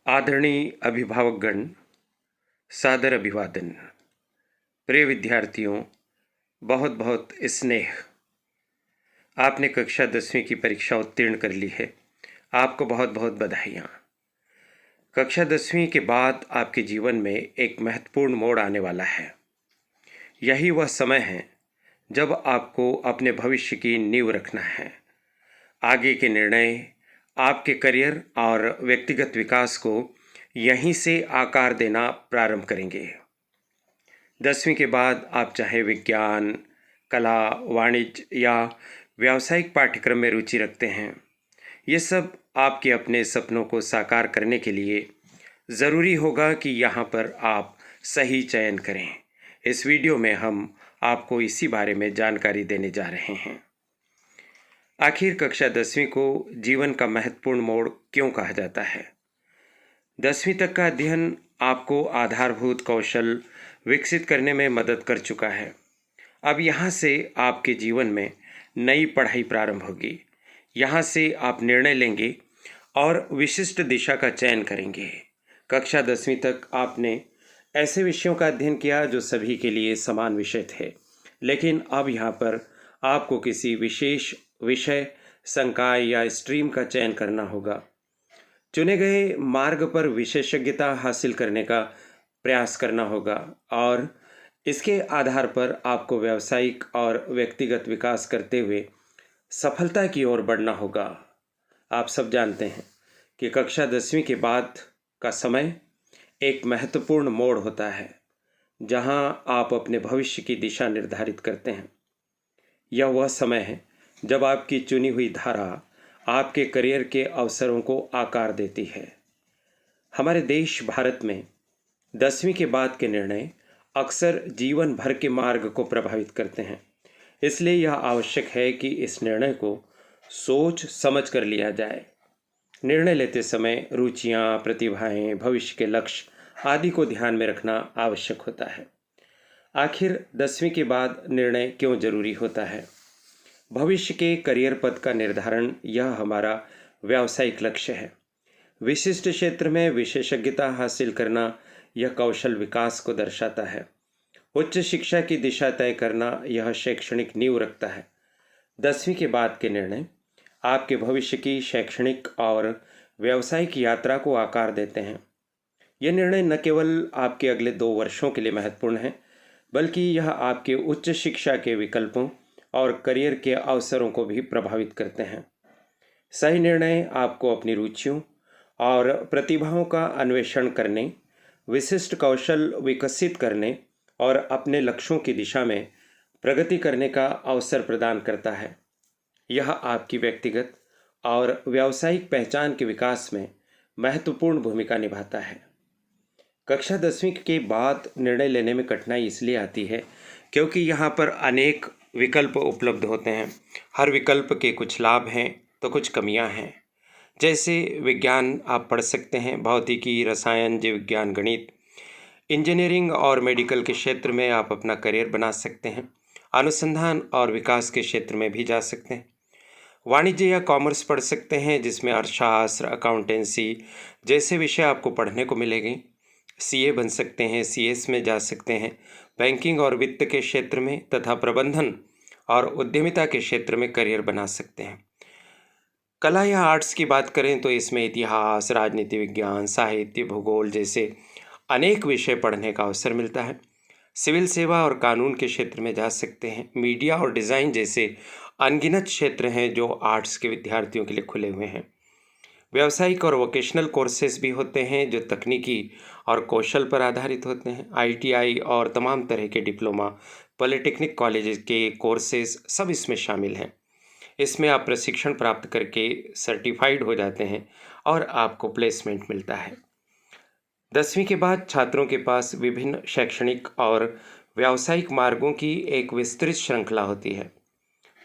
आदरणीय अभिभावकगण, सादर अभिवादन। प्रिय विद्यार्थियों, बहुत बहुत स्नेह। आपने कक्षा 10वीं की परीक्षा उत्तीर्ण कर ली है। आपको बहुत बहुत बधाइयाँ। कक्षा 10वीं के बाद आपके जीवन में एक महत्वपूर्ण मोड़ आने वाला है। यही वह समय है जब आपको अपने भविष्य की नींव रखना है। आगे के निर्णय आपके करियर और व्यक्तिगत विकास को यहीं से आकार देना प्रारंभ करेंगे। 10वीं के बाद आप चाहे विज्ञान, कला, वाणिज्य या व्यावसायिक पाठ्यक्रम में रुचि रखते हैं, ये सब आपके अपने सपनों को साकार करने के लिए ज़रूरी होगा कि यहाँ पर आप सही चयन करें। इस वीडियो में हम आपको इसी बारे में जानकारी देने जा रहे हैं। आखिर कक्षा 10वीं को जीवन का महत्वपूर्ण मोड़ क्यों कहा जाता है? 10वीं तक का अध्ययन आपको आधारभूत कौशल विकसित करने में मदद कर चुका है। अब यहाँ से आपके जीवन में नई पढ़ाई प्रारंभ होगी। यहाँ से आप निर्णय लेंगे और विशिष्ट दिशा का चयन करेंगे। कक्षा 10वीं तक आपने ऐसे विषयों का अध्ययन किया जो सभी के लिए समान विषय थे, लेकिन अब यहाँ पर आपको किसी विशेष विषय, संकाय या स्ट्रीम का चयन करना होगा। चुने गए मार्ग पर विशेषज्ञता हासिल करने का प्रयास करना होगा और इसके आधार पर आपको व्यावसायिक और व्यक्तिगत विकास करते हुए सफलता की ओर बढ़ना होगा। आप सब जानते हैं कि कक्षा 10वीं के बाद का समय एक महत्वपूर्ण मोड़ होता है, जहां आप अपने भविष्य की दिशा निर्धारित करते हैं। यह वह समय है जब आपकी चुनी हुई धारा आपके करियर के अवसरों को आकार देती है। हमारे देश भारत में 10वीं के बाद के निर्णय अक्सर जीवन भर के मार्ग को प्रभावित करते हैं। इसलिए यह आवश्यक है कि इस निर्णय को सोच समझ कर लिया जाए। निर्णय लेते समय रुचियां, प्रतिभाएं, भविष्य के लक्ष्य आदि को ध्यान में रखना आवश्यक होता है। आखिर 10वीं के बाद निर्णय क्यों जरूरी होता है? भविष्य के करियर पथ का निर्धारण यह हमारा व्यावसायिक लक्ष्य है। विशिष्ट क्षेत्र में विशेषज्ञता हासिल करना यह कौशल विकास को दर्शाता है। उच्च शिक्षा की दिशा तय करना यह शैक्षणिक नींव रखता है। 10वीं के बाद के निर्णय आपके भविष्य की शैक्षणिक और व्यावसायिक यात्रा को आकार देते हैं। यह निर्णय न केवल आपके अगले 2 वर्षों के लिए महत्वपूर्ण है, बल्कि यह आपके उच्च शिक्षा के विकल्पों और करियर के अवसरों को भी प्रभावित करते हैं। सही निर्णय आपको अपनी रुचियों और प्रतिभाओं का अन्वेषण करने, विशिष्ट कौशल विकसित करने और अपने लक्ष्यों की दिशा में प्रगति करने का अवसर प्रदान करता है। यह आपकी व्यक्तिगत और व्यावसायिक पहचान के विकास में महत्वपूर्ण भूमिका निभाता है। कक्षा 10वीं के बाद निर्णय लेने में कठिनाई इसलिए आती है क्योंकि यहाँ पर अनेक विकल्प उपलब्ध होते हैं। हर विकल्प के कुछ लाभ हैं तो कुछ कमियां हैं। जैसे विज्ञान आप पढ़ सकते हैं, भौतिकी, रसायन, जीव विज्ञान, गणित, इंजीनियरिंग और मेडिकल के क्षेत्र में आप अपना करियर बना सकते हैं। अनुसंधान और विकास के क्षेत्र में भी जा सकते हैं। वाणिज्य या कॉमर्स पढ़ सकते हैं, जिसमें अर्थशास्त्र, अकाउंटेंसी जैसे विषय आपको पढ़ने को मिलेंगे। सीए बन सकते हैं, सीएस में जा सकते हैं। बैंकिंग और वित्त के क्षेत्र में तथा प्रबंधन और उद्यमिता के क्षेत्र में करियर बना सकते हैं। कला या आर्ट्स की बात करें तो इसमें इतिहास, राजनीति विज्ञान, साहित्य, भूगोल जैसे अनेक विषय पढ़ने का अवसर मिलता है। सिविल सेवा और कानून के क्षेत्र में जा सकते हैं। मीडिया और डिज़ाइन जैसे अनगिनत क्षेत्र हैं जो आर्ट्स के विद्यार्थियों के लिए खुले हुए हैं। व्यावसायिक और वोकेशनल कोर्सेज भी होते हैं जो तकनीकी और कौशल पर आधारित होते हैं। आईटीआई और तमाम तरह के डिप्लोमा, पॉलिटेक्निक कॉलेज के कोर्सेज सब इसमें शामिल हैं। इसमें आप प्रशिक्षण प्राप्त करके सर्टिफाइड हो जाते हैं और आपको प्लेसमेंट मिलता है। 10वीं के बाद छात्रों के पास विभिन्न शैक्षणिक और व्यावसायिक मार्गों की एक विस्तृत श्रृंखला होती है।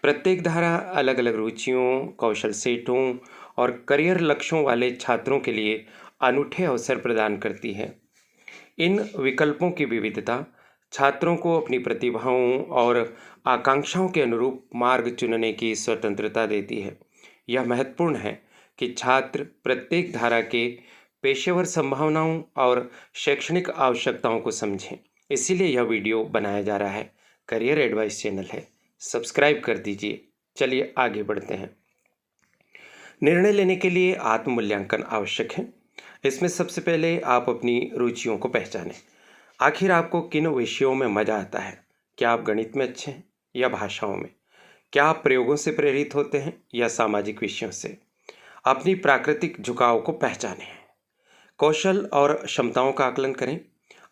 प्रत्येक धारा अलग अलग रुचियों, कौशल सेटों और करियर लक्ष्यों वाले छात्रों के लिए अनूठे अवसर प्रदान करती है। इन विकल्पों की विविधता छात्रों को अपनी प्रतिभाओं और आकांक्षाओं के अनुरूप मार्ग चुनने की स्वतंत्रता देती है। यह महत्वपूर्ण है कि छात्र प्रत्येक धारा के पेशेवर संभावनाओं और शैक्षणिक आवश्यकताओं को समझें। इसीलिए यह वीडियो बनाया जा रहा है। करियर एडवाइस चैनल है, सब्सक्राइब कर दीजिए। चलिए आगे बढ़ते हैं। निर्णय लेने के लिए आत्म मूल्यांकन आवश्यक है। इसमें सबसे पहले आप अपनी रुचियों को पहचानें। आखिर आपको किन विषयों में मजा आता है? क्या आप गणित में अच्छे हैं या भाषाओं में? क्या आप प्रयोगों से प्रेरित होते हैं या सामाजिक विषयों से? अपनी प्राकृतिक झुकाव को पहचानें। कौशल और क्षमताओं का आकलन करें।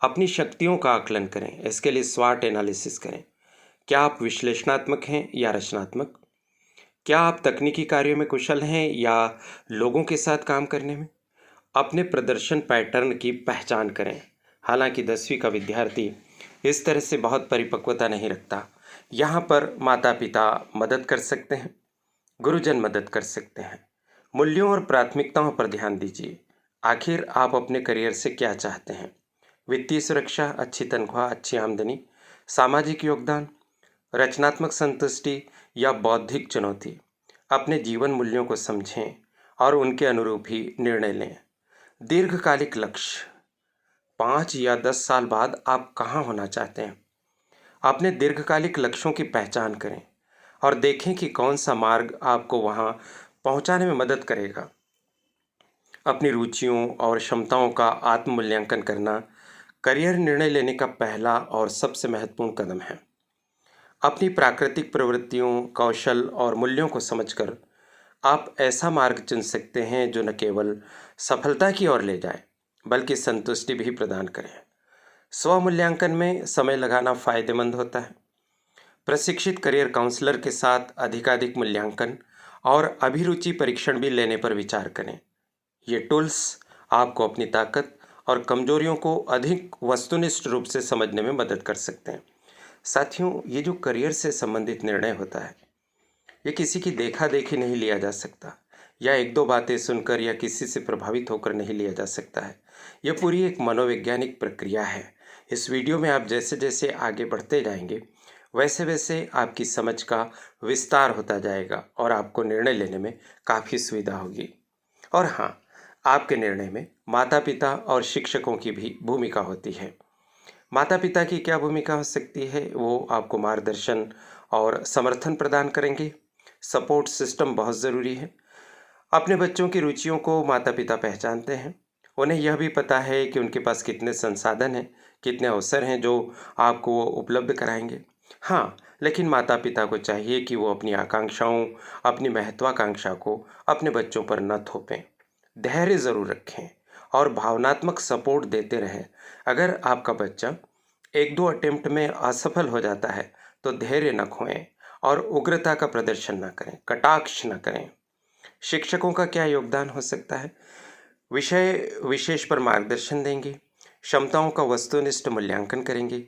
अपनी शक्तियों का आकलन करें। इसके लिए स्वॉट एनालिसिस करें। क्या आप विश्लेषणात्मक हैं या रचनात्मक? क्या आप तकनीकी कार्यों में कुशल हैं या लोगों के साथ काम करने में? अपने प्रदर्शन पैटर्न की पहचान करें। हालांकि 10वीं का विद्यार्थी इस तरह से बहुत परिपक्वता नहीं रखता। यहाँ पर माता पिता मदद कर सकते हैं, गुरुजन मदद कर सकते हैं। मूल्यों और प्राथमिकताओं पर ध्यान दीजिए। आखिर आप अपने करियर से क्या चाहते हैं? वित्तीय सुरक्षा, अच्छी तनख्वाह, अच्छी आमदनी, सामाजिक योगदान, रचनात्मक संतुष्टि या बौद्धिक चुनौती? अपने जीवन मूल्यों को समझें और उनके अनुरूप ही निर्णय लें। दीर्घकालिक लक्ष्य, 5 या 10 साल बाद आप कहाँ होना चाहते हैं? अपने दीर्घकालिक लक्ष्यों की पहचान करें और देखें कि कौन सा मार्ग आपको वहाँ पहुँचाने में मदद करेगा। अपनी रुचियों और क्षमताओं का आत्म मूल्यांकन करना करियर निर्णय लेने का पहला और सबसे महत्वपूर्ण कदम है। अपनी प्राकृतिक प्रवृत्तियों, कौशल और मूल्यों को समझकर आप ऐसा मार्ग चुन सकते हैं जो न केवल सफलता की ओर ले जाए बल्कि संतुष्टि भी प्रदान करे। स्वमूल्यांकन में समय लगाना फायदेमंद होता है। प्रशिक्षित करियर काउंसलर के साथ अधिकाधिक मूल्यांकन और अभिरुचि परीक्षण भी लेने पर विचार करें। ये टूल्स आपको अपनी ताकत और कमजोरियों को अधिक वस्तुनिष्ठ रूप से समझने में मदद कर सकते हैं। साथियों, ये जो करियर से संबंधित निर्णय होता है, ये किसी की देखा देखी नहीं लिया जा सकता या एक दो बातें सुनकर या किसी से प्रभावित होकर नहीं लिया जा सकता है। यह पूरी एक मनोवैज्ञानिक प्रक्रिया है। इस वीडियो में आप जैसे जैसे आगे बढ़ते जाएंगे वैसे वैसे आपकी समझ का विस्तार होता जाएगा और आपको निर्णय लेने में काफ़ी सुविधा होगी। और हाँ, आपके निर्णय में माता पिता और शिक्षकों की भी भूमिका होती है। माता पिता की क्या भूमिका हो सकती है? वो आपको मार्गदर्शन और समर्थन प्रदान करेंगे। सपोर्ट सिस्टम बहुत ज़रूरी है। अपने बच्चों की रुचियों को माता पिता पहचानते हैं। उन्हें यह भी पता है कि उनके पास कितने संसाधन हैं, कितने अवसर हैं जो आपको वो उपलब्ध कराएंगे। हाँ, लेकिन माता पिता को चाहिए कि वो अपनी आकांक्षाओं, अपनी महत्वाकांक्षा को अपने बच्चों पर न थोपें। धैर्य ज़रूर रखें और भावनात्मक सपोर्ट देते रहें। अगर आपका बच्चा 1-2 अटेम्प्ट में असफल हो जाता है तो धैर्य न खोएं और उग्रता का प्रदर्शन न करें, कटाक्ष न करें। शिक्षकों का क्या योगदान हो सकता है? विषय विशेष पर मार्गदर्शन देंगे, क्षमताओं का वस्तुनिष्ठ मूल्यांकन करेंगे,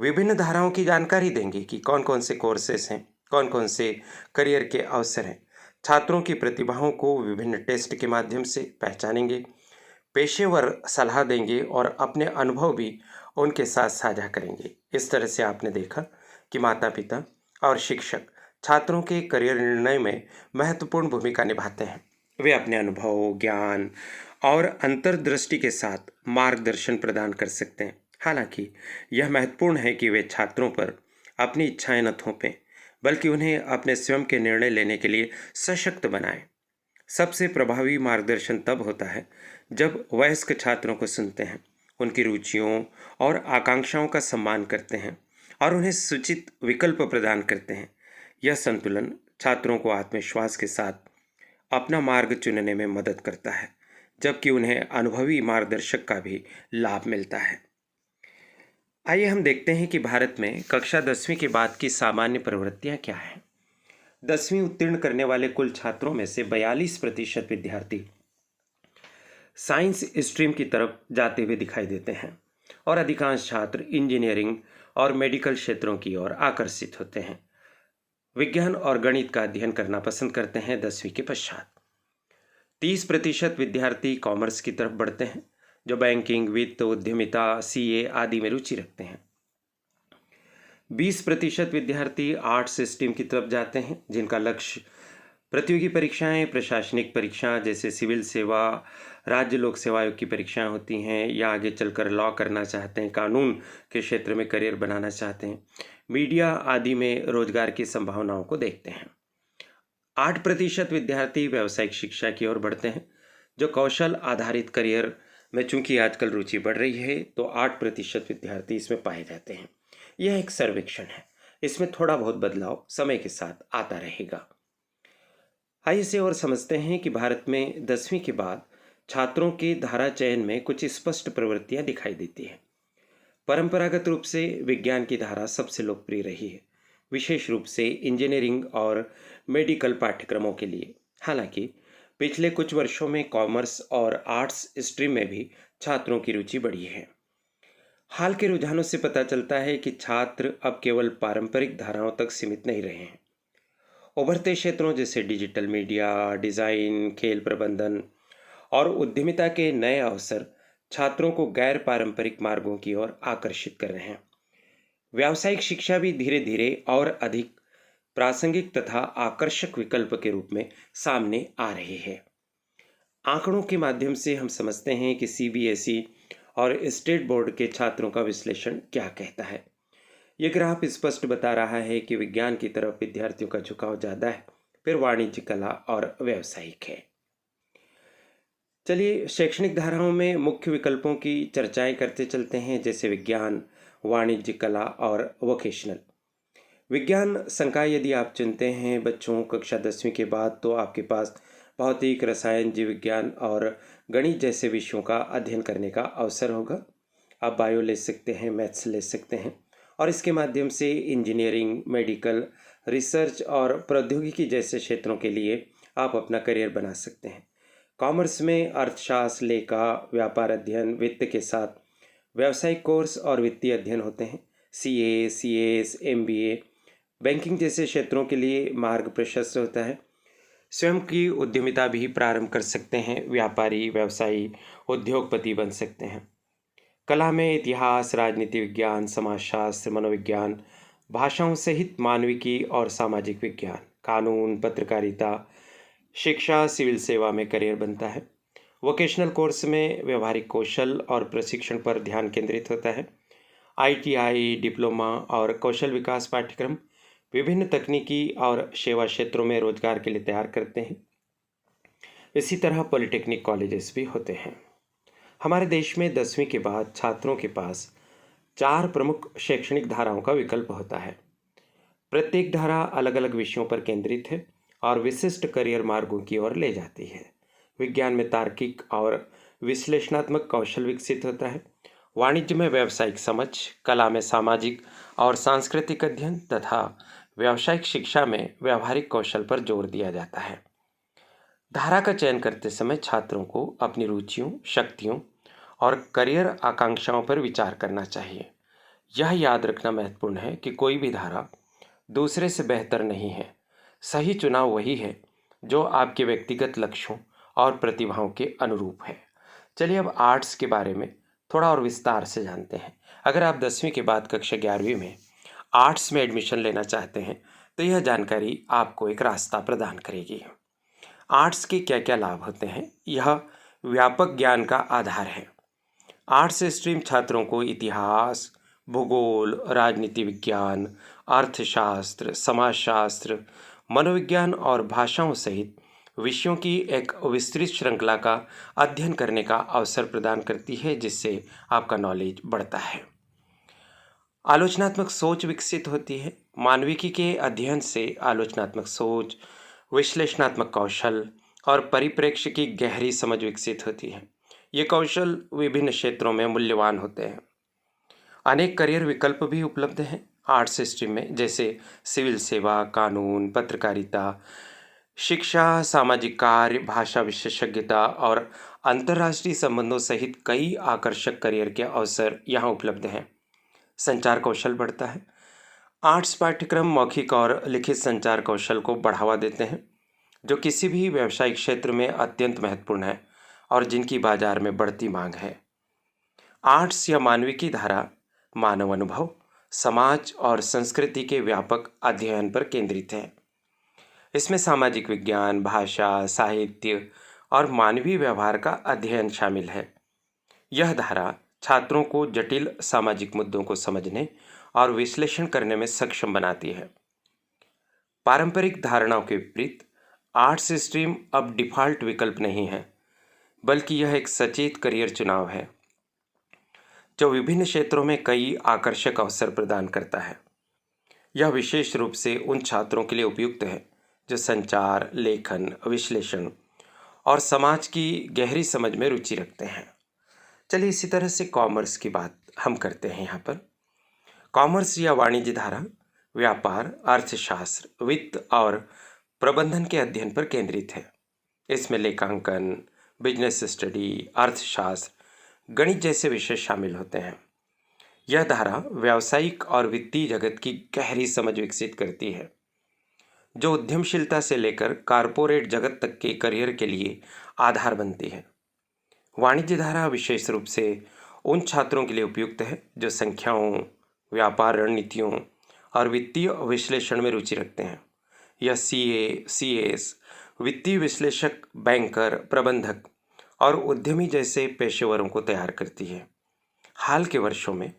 विभिन्न धाराओं की जानकारी देंगे कि कौन कौन से कोर्सेस हैं, कौन कौन से करियर के अवसर हैं। छात्रों की प्रतिभाओं को विभिन्न टेस्ट के माध्यम से पहचानेंगे, पेशेवर सलाह देंगे और अपने अनुभव भी उनके साथ साझा करेंगे। इस तरह से आपने देखा कि माता पिता और शिक्षक छात्रों के करियर निर्णय में महत्वपूर्ण भूमिका निभाते हैं। वे अपने अनुभव, ज्ञान और अंतर्दृष्टि के साथ मार्गदर्शन प्रदान कर सकते हैं। हालांकि यह महत्वपूर्ण है कि वे छात्रों पर अपनी इच्छाएं न थोपें बल्कि उन्हें अपने स्वयं के निर्णय लेने के लिए सशक्त बनाएं। सबसे प्रभावी मार्गदर्शन तब होता है जब वयस्क छात्रों को सुनते हैं, उनकी रुचियों और आकांक्षाओं का सम्मान करते हैं और उन्हें सूचित विकल्प प्रदान करते हैं। यह संतुलन छात्रों को आत्मविश्वास के साथ अपना मार्ग चुनने में मदद करता है, जबकि उन्हें अनुभवी मार्गदर्शक का भी लाभ मिलता है। आइए हम देखते हैं कि भारत में कक्षा 10वीं के बाद की सामान्य प्रवृत्तियां क्या हैं। 10वीं उत्तीर्ण करने वाले कुल छात्रों में से 42% विद्यार्थी साइंस स्ट्रीम की तरफ जाते हुए दिखाई देते हैं और अधिकांश छात्र इंजीनियरिंग और मेडिकल क्षेत्रों की ओर आकर्षित होते हैं। विज्ञान और गणित का अध्ययन करना पसंद करते हैं 10वीं के पश्चात। 30% विद्यार्थी कॉमर्स की तरफ बढ़ते हैं, जो बैंकिंग, वित्त, उद्यमिता, सीए आदि में रुचि रखते हैं। 20% विद्यार्थी आर्ट्स स्ट्रीम की तरफ जाते हैं, जिनका लक्ष्य प्रतियोगी परीक्षाएं प्रशासनिक परीक्षा जैसे सिविल सेवा, राज्य लोक सेवा आयोग की परीक्षाएं होती हैं, या आगे चलकर लॉ करना चाहते हैं, कानून के क्षेत्र में करियर बनाना चाहते हैं, मीडिया आदि में रोजगार की संभावनाओं को देखते हैं। 8% विद्यार्थी व्यावसायिक शिक्षा की ओर बढ़ते हैं। जो कौशल आधारित करियर में चूंकि आजकल रुचि बढ़ रही है, तो 8% विद्यार्थी इसमें पाए जाते हैं। यह एक सर्वेक्षण है, इसमें थोड़ा बहुत बदलाव समय के साथ आता रहेगा। आइए इसे और समझते हैं कि भारत में 10वीं के बाद छात्रों के धारा चयन में कुछ स्पष्ट प्रवृत्तियां दिखाई देती हैं। परंपरागत रूप से विज्ञान की धारा सबसे लोकप्रिय रही है, विशेष रूप से इंजीनियरिंग और मेडिकल पाठ्यक्रमों के लिए। हालांकि पिछले कुछ वर्षों में कॉमर्स और आर्ट्स स्ट्रीम में भी छात्रों की रुचि बढ़ी है। हाल के रुझानों से पता चलता है कि छात्र अब केवल पारंपरिक धाराओं तक सीमित नहीं रहे हैं। उभरते क्षेत्रों जैसे डिजिटल मीडिया, डिज़ाइन, खेल प्रबंधन और उद्यमिता के नए अवसर छात्रों को गैर पारंपरिक मार्गों की ओर आकर्षित कर रहे हैं। व्यावसायिक शिक्षा भी धीरे धीरे और अधिक प्रासंगिक तथा आकर्षक विकल्प के रूप में सामने आ रही है। आंकड़ों के माध्यम से हम समझते हैं कि सीबीएसई और स्टेट बोर्ड के छात्रों का विश्लेषण क्या कहता है। ये ग्राफ स्पष्ट बता रहा है कि विज्ञान की तरफ विद्यार्थियों का झुकाव ज़्यादा है, फिर वाणिज्य, कला और व्यावसायिक है। चलिए शैक्षणिक धाराओं में मुख्य विकल्पों की चर्चाएं करते चलते हैं, जैसे विज्ञान, वाणिज्य, कला और वोकेशनल। विज्ञान संकाय यदि आप चुनते हैं बच्चों कक्षा 10वीं के बाद, तो आपके पास भौतिक, रसायन, जीव विज्ञान और गणित जैसे विषयों का अध्ययन करने का अवसर होगा। आप बायो ले सकते हैं, मैथ्स ले सकते हैं, और इसके माध्यम से इंजीनियरिंग, मेडिकल, रिसर्च और प्रौद्योगिकी जैसे क्षेत्रों के लिए आप अपना करियर बना सकते हैं। कॉमर्स में अर्थशास्त्र, लेखा, व्यापार अध्ययन, वित्त के साथ व्यावसायिक कोर्स और वित्तीय अध्ययन होते हैं। सीए, सीएस, एमबीए, बैंकिंग जैसे क्षेत्रों के लिए मार्ग प्रशस्त होता है। स्वयं की उद्यमिता भी प्रारंभ कर सकते हैं, व्यापारी, व्यवसायी, उद्योगपति बन सकते हैं। कला में इतिहास, राजनीति विज्ञान, समाजशास्त्र, मनोविज्ञान, भाषाओं सहित मानविकी और सामाजिक विज्ञान, कानून, पत्रकारिता, शिक्षा, सिविल सेवा में करियर बनता है। वोकेशनल कोर्स में व्यवहारिक कौशल और प्रशिक्षण पर ध्यान केंद्रित होता है। आईटीआई, डिप्लोमा और कौशल विकास पाठ्यक्रम विभिन्न तकनीकी और सेवा क्षेत्रों में रोजगार के लिए तैयार करते हैं। इसी तरह पॉलिटेक्निक कॉलेजेस भी होते हैं। हमारे देश में 10वीं के बाद छात्रों के पास 4 प्रमुख शैक्षणिक धाराओं का विकल्प होता है। प्रत्येक धारा अलग अलग विषयों पर केंद्रित है और विशिष्ट करियर मार्गों की ओर ले जाती है। विज्ञान में तार्किक और विश्लेषणात्मक कौशल विकसित होता है। वाणिज्य में व्यावसायिक समझ, कला में सामाजिक और सांस्कृतिक अध्ययन तथा व्यावसायिक शिक्षा में व्यावहारिक कौशल पर जोर दिया जाता है। धारा का चयन करते समय छात्रों को अपनी रुचियों, शक्तियों और करियर आकांक्षाओं पर विचार करना चाहिए। यह याद रखना महत्वपूर्ण है कि कोई भी धारा दूसरे से बेहतर नहीं है। सही चुनाव वही है जो आपके व्यक्तिगत लक्ष्यों और प्रतिभाओं के अनुरूप है। चलिए अब आर्ट्स के बारे में थोड़ा और विस्तार से जानते हैं। अगर आप 10वीं के बाद कक्षा 11वीं में आर्ट्स में एडमिशन लेना चाहते हैं, तो यह जानकारी आपको एक रास्ता प्रदान करेगी। आर्ट्स के क्या क्या लाभ होते हैं, यह व्यापक ज्ञान का आधार है। आर्ट्स स्ट्रीम छात्रों को इतिहास, भूगोल, राजनीति विज्ञान, अर्थशास्त्र, समाजशास्त्र, मनोविज्ञान और भाषाओं सहित विषयों की एक विस्तृत श्रृंखला का अध्ययन करने का अवसर प्रदान करती है, जिससे आपका नॉलेज बढ़ता है। आलोचनात्मक सोच विकसित होती है। मानविकी के अध्ययन से आलोचनात्मक सोच, विश्लेषणात्मक कौशल और परिप्रेक्ष्य की गहरी समझ विकसित होती है। ये कौशल विभिन्न क्षेत्रों में मूल्यवान होते हैं। अनेक करियर विकल्प भी उपलब्ध हैं आर्ट्स स्ट्रीम में, जैसे सिविल सेवा, कानून, पत्रकारिता, शिक्षा, सामाजिक कार्य, भाषा विशेषज्ञता और अंतर्राष्ट्रीय संबंधों सहित कई आकर्षक करियर के अवसर यहाँ उपलब्ध हैं। संचार कौशल बढ़ता है। आर्ट्स पाठ्यक्रम मौखिक और लिखित संचार कौशल को बढ़ावा देते हैं, जो किसी भी व्यावसायिक क्षेत्र में अत्यंत महत्वपूर्ण है और जिनकी बाजार में बढ़ती मांग है। आर्ट्स या मानविकी धारा मानव अनुभव, समाज और संस्कृति के व्यापक अध्ययन पर केंद्रित है। इसमें सामाजिक विज्ञान, भाषा, साहित्य और मानवीय व्यवहार का अध्ययन शामिल है। यह धारा छात्रों को जटिल सामाजिक मुद्दों को समझने और विश्लेषण करने में सक्षम बनाती है। पारंपरिक धारणाओं के विपरीत आर्ट्स स्ट्रीम अब डिफ़ॉल्ट विकल्प नहीं है, बल्कि यह एक सचेत करियर चुनाव है जो विभिन्न क्षेत्रों में कई आकर्षक अवसर प्रदान करता है। यह विशेष रूप से उन छात्रों के लिए उपयुक्त है जो संचार, लेखन, विश्लेषण और समाज की गहरी समझ में रुचि रखते हैं। चलिए इसी तरह से कॉमर्स की बात हम करते हैं। यहाँ पर कॉमर्स या वाणिज्य धारा व्यापार, अर्थशास्त्र, वित्त और प्रबंधन के अध्ययन पर केंद्रित है। इसमें लेखांकन, बिजनेस स्टडी, अर्थशास्त्र, गणित जैसे विषय शामिल होते हैं। यह धारा व्यावसायिक और वित्तीय जगत की गहरी समझ विकसित करती है, जो उद्यमशीलता से लेकर कारपोरेट जगत तक के करियर के लिए आधार बनती है। वाणिज्य धारा विशेष रूप से उन छात्रों के लिए उपयुक्त है जो संख्याओं, व्यापार रणनीतियों और वित्तीय विश्लेषण में रुचि रखते हैं। यह सीए, सीएस, वित्तीय विश्लेषक, बैंकर, प्रबंधक और उद्यमी जैसे पेशेवरों को तैयार करती है। हाल के वर्षों में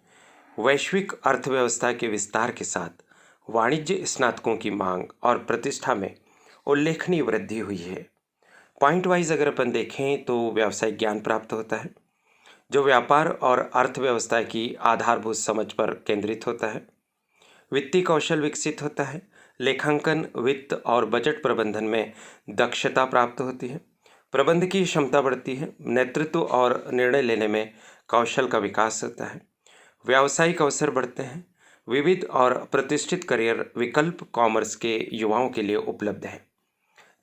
वैश्विक अर्थव्यवस्था के विस्तार के साथ वाणिज्य स्नातकों की मांग और प्रतिष्ठा में उल्लेखनीय वृद्धि हुई है। पॉइंट वाइज अगर अपन देखें तो व्यावसायिक ज्ञान प्राप्त होता है जो व्यापार और अर्थव्यवस्था की आधारभूत समझ पर केंद्रित होता है। वित्तीय कौशल विकसित होता है। लेखांकन, वित्त और बजट प्रबंधन में दक्षता प्राप्त होती है। प्रबंध की क्षमता बढ़ती है। नेतृत्व और निर्णय लेने में कौशल का विकास होता है। व्यावसायिक अवसर बढ़ते हैं। विविध और प्रतिष्ठित करियर विकल्प कॉमर्स के युवाओं के लिए उपलब्ध हैं।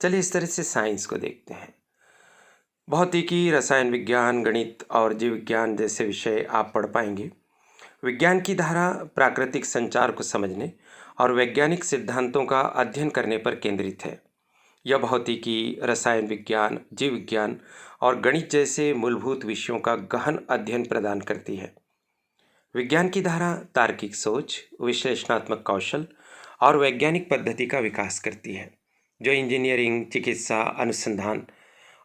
चलिए इस तरह से साइंस को देखते हैं। भौतिकी, रसायन विज्ञान, गणित और जीव विज्ञान जैसे विषय आप पढ़ पाएंगे। विज्ञान की धारा प्राकृतिक संचार को समझने और वैज्ञानिक सिद्धांतों का अध्ययन करने पर केंद्रित है। यह भौतिकी, रसायन विज्ञान, जीव विज्ञान और गणित जैसे मूलभूत विषयों का गहन अध्ययन प्रदान करती है। विज्ञान की धारा तार्किक सोच, विश्लेषणात्मक कौशल और वैज्ञानिक पद्धति का विकास करती है, जो इंजीनियरिंग, चिकित्सा, अनुसंधान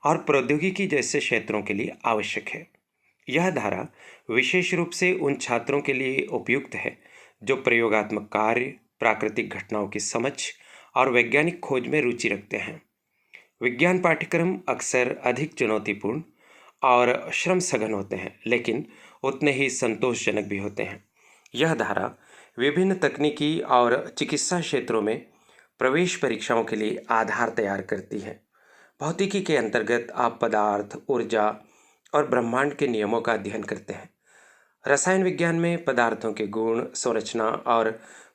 और प्रौद्योगिकी जैसे क्षेत्रों के लिए आवश्यक है। यह धारा विशेष रूप से उन छात्रों के लिए उपयुक्त है जो प्रयोगात्मक कार्य, प्राकृतिक घटनाओं की समझ और वैज्ञानिक खोज में रुचि रखते हैं। विज्ञान पाठ्यक्रम अक्सर अधिक चुनौतीपूर्ण और श्रम सघन होते हैं, लेकिन उतने ही संतोषजनक भी होते हैं। यह धारा विभिन्न तकनीकी और चिकित्सा क्षेत्रों में प्रवेश परीक्षाओं के लिए आधार तैयार करती है। भौतिकी के अंतर्गत आप पदार्थ, ऊर्जा और ब्रह्मांड के नियमों का अध्ययन करते हैं। रसायन विज्ञान में पदार्थों के गुण, संरचना और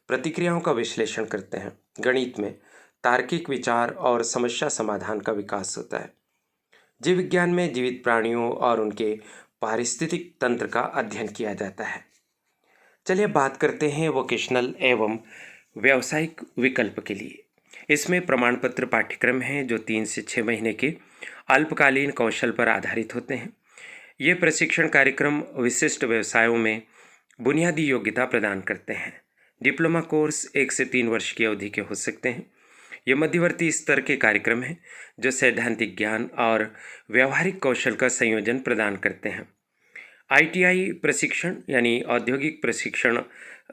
प्रतिक्रियाओं का विश्लेषण करते हैं। गणित में तार्किक विचार और समस्या समाधान का विकास होता है। जीव विज्ञान में जीवित प्राणियों और उनके पारिस्थितिक तंत्र का अध्ययन किया जाता है। चलिए बात करते हैं वोकेशनल एवं व्यावसायिक विकल्प के लिए। इसमें प्रमाण पत्र पाठ्यक्रम हैं जो 3 से 6 महीने के अल्पकालीन कौशल पर आधारित होते हैं। ये प्रशिक्षण कार्यक्रम विशिष्ट व्यवसायों में बुनियादी योग्यता प्रदान करते हैं। डिप्लोमा कोर्स 1 से 3 वर्ष की अवधि के हो सकते हैं। ये मध्यवर्ती स्तर के कार्यक्रम हैं जो सैद्धांतिक ज्ञान और व्यावहारिक कौशल का संयोजन प्रदान करते हैं। आईटीआई प्रशिक्षण यानी औद्योगिक प्रशिक्षण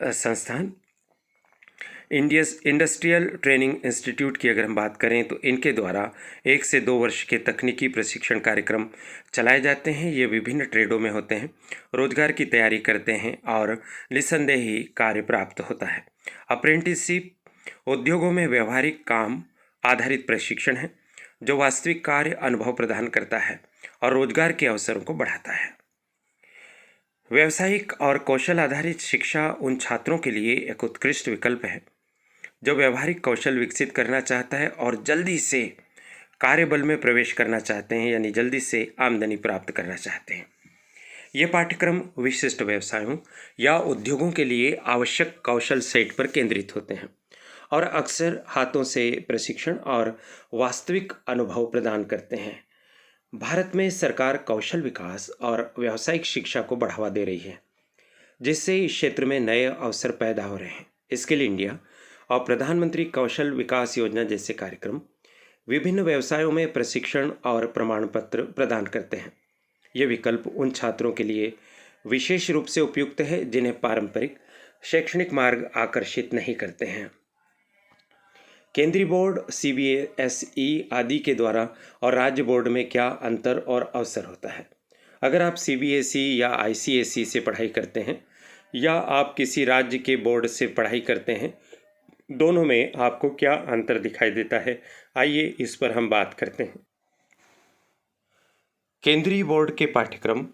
संस्थान, इंडस्ट्रियल ट्रेनिंग इंस्टीट्यूट की अगर हम बात करें तो इनके द्वारा 1 से 2 वर्ष के तकनीकी प्रशिक्षण कार्यक्रम चलाए जाते हैं। ये विभिन्न ट्रेडों में होते हैं, रोजगार की तैयारी करते हैं और निस्संदेह ही कार्य प्राप्त होता है। अप्रेंटिसशिप उद्योगों में व्यवहारिक काम आधारित प्रशिक्षण है जो वास्तविक कार्य अनुभव प्रदान करता है और रोजगार के अवसरों को बढ़ाता है। व्यावसायिक और कौशल आधारित शिक्षा उन छात्रों के लिए एक उत्कृष्ट विकल्प है जो व्यावहारिक कौशल विकसित करना चाहता है और जल्दी से कार्यबल में प्रवेश करना चाहते हैं, यानी जल्दी से आमदनी प्राप्त करना चाहते हैं। ये पाठ्यक्रम विशिष्ट व्यवसायों या उद्योगों के लिए आवश्यक कौशल सेट पर केंद्रित होते हैं और अक्सर हाथों से प्रशिक्षण और वास्तविक अनुभव प्रदान करते हैं। भारत में सरकार कौशल विकास और व्यावसायिक शिक्षा को बढ़ावा दे रही है, जिससे इस क्षेत्र में नए अवसर पैदा हो रहे हैं। इसके लिए इंडिया और प्रधानमंत्री कौशल विकास योजना जैसे कार्यक्रम विभिन्न व्यवसायों में प्रशिक्षण और प्रमाण पत्र प्रदान करते हैं। ये विकल्प उन छात्रों के लिए विशेष रूप से उपयुक्त है जिन्हें पारंपरिक शैक्षणिक मार्ग आकर्षित नहीं करते हैं। केंद्रीय बोर्ड, सीबीएसई आदि के द्वारा और राज्य बोर्ड में क्या अंतर और अवसर होता है? अगर आप सीबीएसई या आईसीएसई से पढ़ाई करते हैं या आप किसी राज्य के बोर्ड से पढ़ाई करते हैं, दोनों में आपको क्या अंतर दिखाई देता है? आइए इस पर हम बात करते हैं। केंद्रीय बोर्ड के पाठ्यक्रम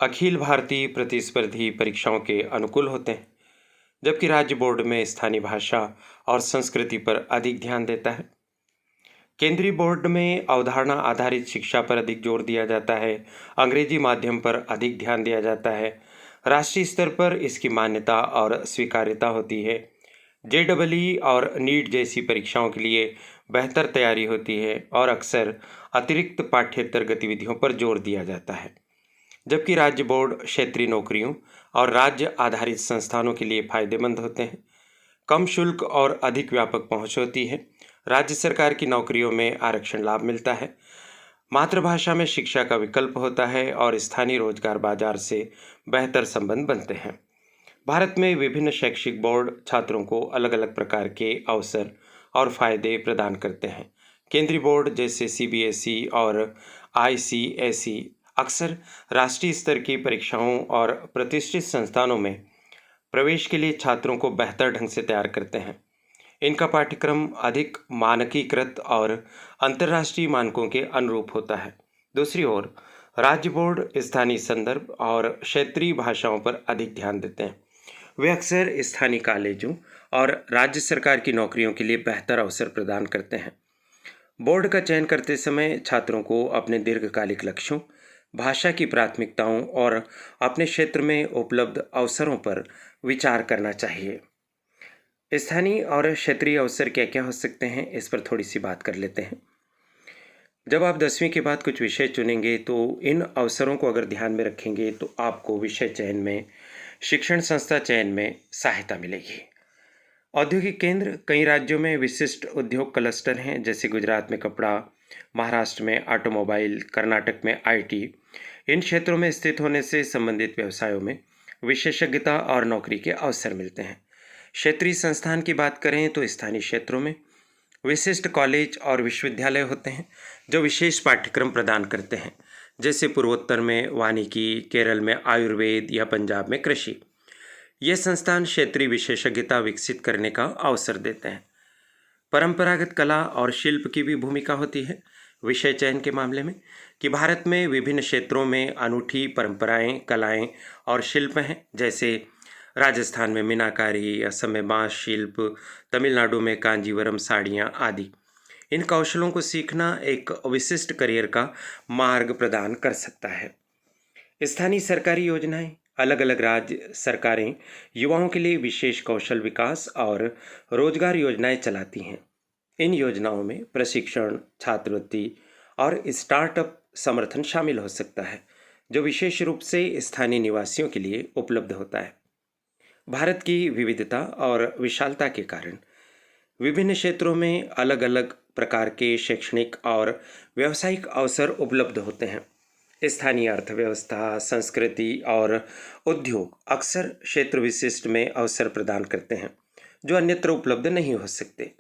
अखिल भारतीय प्रतिस्पर्धी परीक्षाओं के अनुकूल होते हैं, जबकि राज्य बोर्ड में स्थानीय भाषा और संस्कृति पर अधिक ध्यान देता है। केंद्रीय बोर्ड में अवधारणा आधारित शिक्षा पर अधिक जोर दिया जाता है, अंग्रेजी माध्यम पर अधिक ध्यान दिया जाता है, राष्ट्रीय स्तर पर इसकी मान्यता और स्वीकार्यता होती है। जेईई और नीट जैसी परीक्षाओं के लिए बेहतर तैयारी होती है और अक्सर अतिरिक्त पाठ्येतर गतिविधियों पर जोर दिया जाता है, जबकि राज्य बोर्ड क्षेत्रीय नौकरियों और राज्य आधारित संस्थानों के लिए फायदेमंद होते हैं। कम शुल्क और अधिक व्यापक पहुंच होती है। राज्य सरकार की नौकरियों में आरक्षण लाभ मिलता है। मातृभाषा में शिक्षा का विकल्प होता है और स्थानीय रोजगार बाजार से बेहतर संबंध बनते हैं। भारत में विभिन्न शैक्षिक बोर्ड छात्रों को अलग अलग प्रकार के अवसर और फायदे प्रदान करते हैं। केंद्रीय बोर्ड जैसे सीबीएसई और आईसीएसई अक्सर राष्ट्रीय स्तर की परीक्षाओं और प्रतिष्ठित संस्थानों में प्रवेश के लिए छात्रों को बेहतर ढंग से तैयार करते हैं। इनका पाठ्यक्रम अधिक मानकीकृत और अंतर्राष्ट्रीय मानकों के अनुरूप होता है। दूसरी ओर राज्य बोर्ड स्थानीय संदर्भ और क्षेत्रीय भाषाओं पर अधिक ध्यान देते हैं। वे अक्सर स्थानीय कॉलेजों और राज्य सरकार की नौकरियों के लिए बेहतर अवसर प्रदान करते हैं। बोर्ड का चयन करते समय छात्रों को अपने दीर्घकालिक लक्ष्यों, भाषा की प्राथमिकताओं और अपने क्षेत्र में उपलब्ध अवसरों पर विचार करना चाहिए। स्थानीय और क्षेत्रीय अवसर क्या क्या हो सकते हैं, इस पर थोड़ी सी बात कर लेते हैं। जब आप 10वीं के बाद कुछ विषय चुनेंगे तो इन अवसरों को अगर ध्यान में रखेंगे तो आपको विषय चयन में, शिक्षण संस्था चयन में सहायता मिलेगी। औद्योगिक केंद्र, कई राज्यों में विशिष्ट उद्योग क्लस्टर हैं, जैसे गुजरात में कपड़ा, महाराष्ट्र में ऑटोमोबाइल, कर्नाटक में आईटी। इन क्षेत्रों में स्थित होने से संबंधित व्यवसायों में विशेषज्ञता और नौकरी के अवसर मिलते हैं। क्षेत्रीय संस्थान की बात करें तो स्थानीय क्षेत्रों में विशिष्ट कॉलेज और विश्वविद्यालय होते हैं जो विशेष पाठ्यक्रम प्रदान करते हैं, जैसे पूर्वोत्तर में वानिकी, केरल में आयुर्वेद या पंजाब में कृषि। ये संस्थान क्षेत्रीय विशेषज्ञता विकसित करने का अवसर देते हैं। परंपरागत कला और शिल्प की भी भूमिका होती है विषय चयन के मामले में, कि भारत में विभिन्न क्षेत्रों में अनूठी परंपराएं, कलाएं और शिल्प हैं, जैसे राजस्थान में मीनाकारी, असम में बांस शिल्प, तमिलनाडु में कांजीवरम साड़ियाँ आदि। इन कौशलों को सीखना एक विशिष्ट करियर का मार्ग प्रदान कर सकता है। स्थानीय सरकारी योजनाएं, अलग अलग राज्य सरकारें युवाओं के लिए विशेष कौशल विकास और रोजगार योजनाएं चलाती हैं। इन योजनाओं में प्रशिक्षण, छात्रवृत्ति और स्टार्टअप समर्थन शामिल हो सकता है, जो विशेष रूप से स्थानीय निवासियों के लिए उपलब्ध होता है। भारत की विविधता और विशालता के कारण विभिन्न क्षेत्रों में अलग अलग प्रकार के शैक्षणिक और व्यावसायिक अवसर उपलब्ध होते हैं। स्थानीय अर्थव्यवस्था, संस्कृति और उद्योग अक्सर क्षेत्र विशिष्ट में अवसर प्रदान करते हैं जो अन्यत्र उपलब्ध नहीं हो सकते।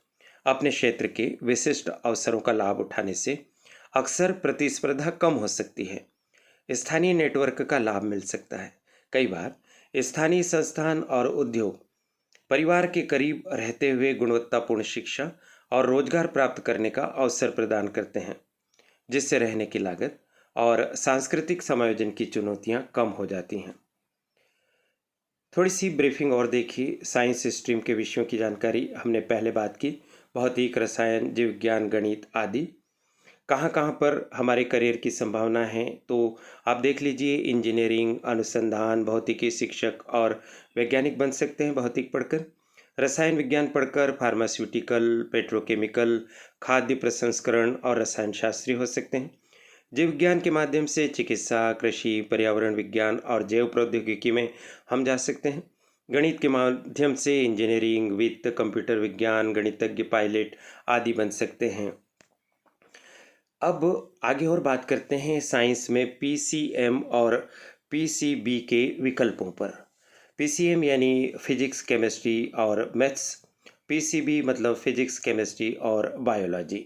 अपने क्षेत्र के विशिष्ट अवसरों का लाभ उठाने से अक्सर प्रतिस्पर्धा कम हो सकती है। स्थानीय नेटवर्क का लाभ मिल सकता है। कई बार स्थानीय संस्थान और उद्योग परिवार के करीब रहते हुए गुणवत्तापूर्ण शिक्षा और रोजगार प्राप्त करने का अवसर प्रदान करते हैं, जिससे रहने की लागत और सांस्कृतिक समायोजन की चुनौतियां कम हो जाती हैं। थोड़ी सी ब्रीफिंग और देखिए। साइंस स्ट्रीम के विषयों की जानकारी हमने पहले बात की, भौतिक, रसायन, जीव विज्ञान, गणित आदि। कहाँ कहाँ पर हमारे करियर की संभावना है, तो आप देख लीजिए। इंजीनियरिंग, अनुसंधान, भौतिकी शिक्षक और वैज्ञानिक बन सकते हैं भौतिक पढ़कर। रसायन विज्ञान पढ़कर फार्मास्यूटिकल, पेट्रोकेमिकल, खाद्य प्रसंस्करण और रसायन शास्त्री हो सकते हैं। जीव विज्ञान के माध्यम से चिकित्सा, कृषि, पर्यावरण विज्ञान और जैव प्रौद्योगिकी में हम जा सकते हैं। गणित के माध्यम से इंजीनियरिंग, वित्त, कंप्यूटर विज्ञान, गणितज्ञ, पायलट आदि बन सकते हैं। अब आगे और बात करते हैं साइंस में पीसीएम और पीसीबी के विकल्पों पर। पीसीएम यानी फिजिक्स, केमिस्ट्री और मैथ्स, पीसीबी मतलब फिजिक्स, केमिस्ट्री और बायोलॉजी।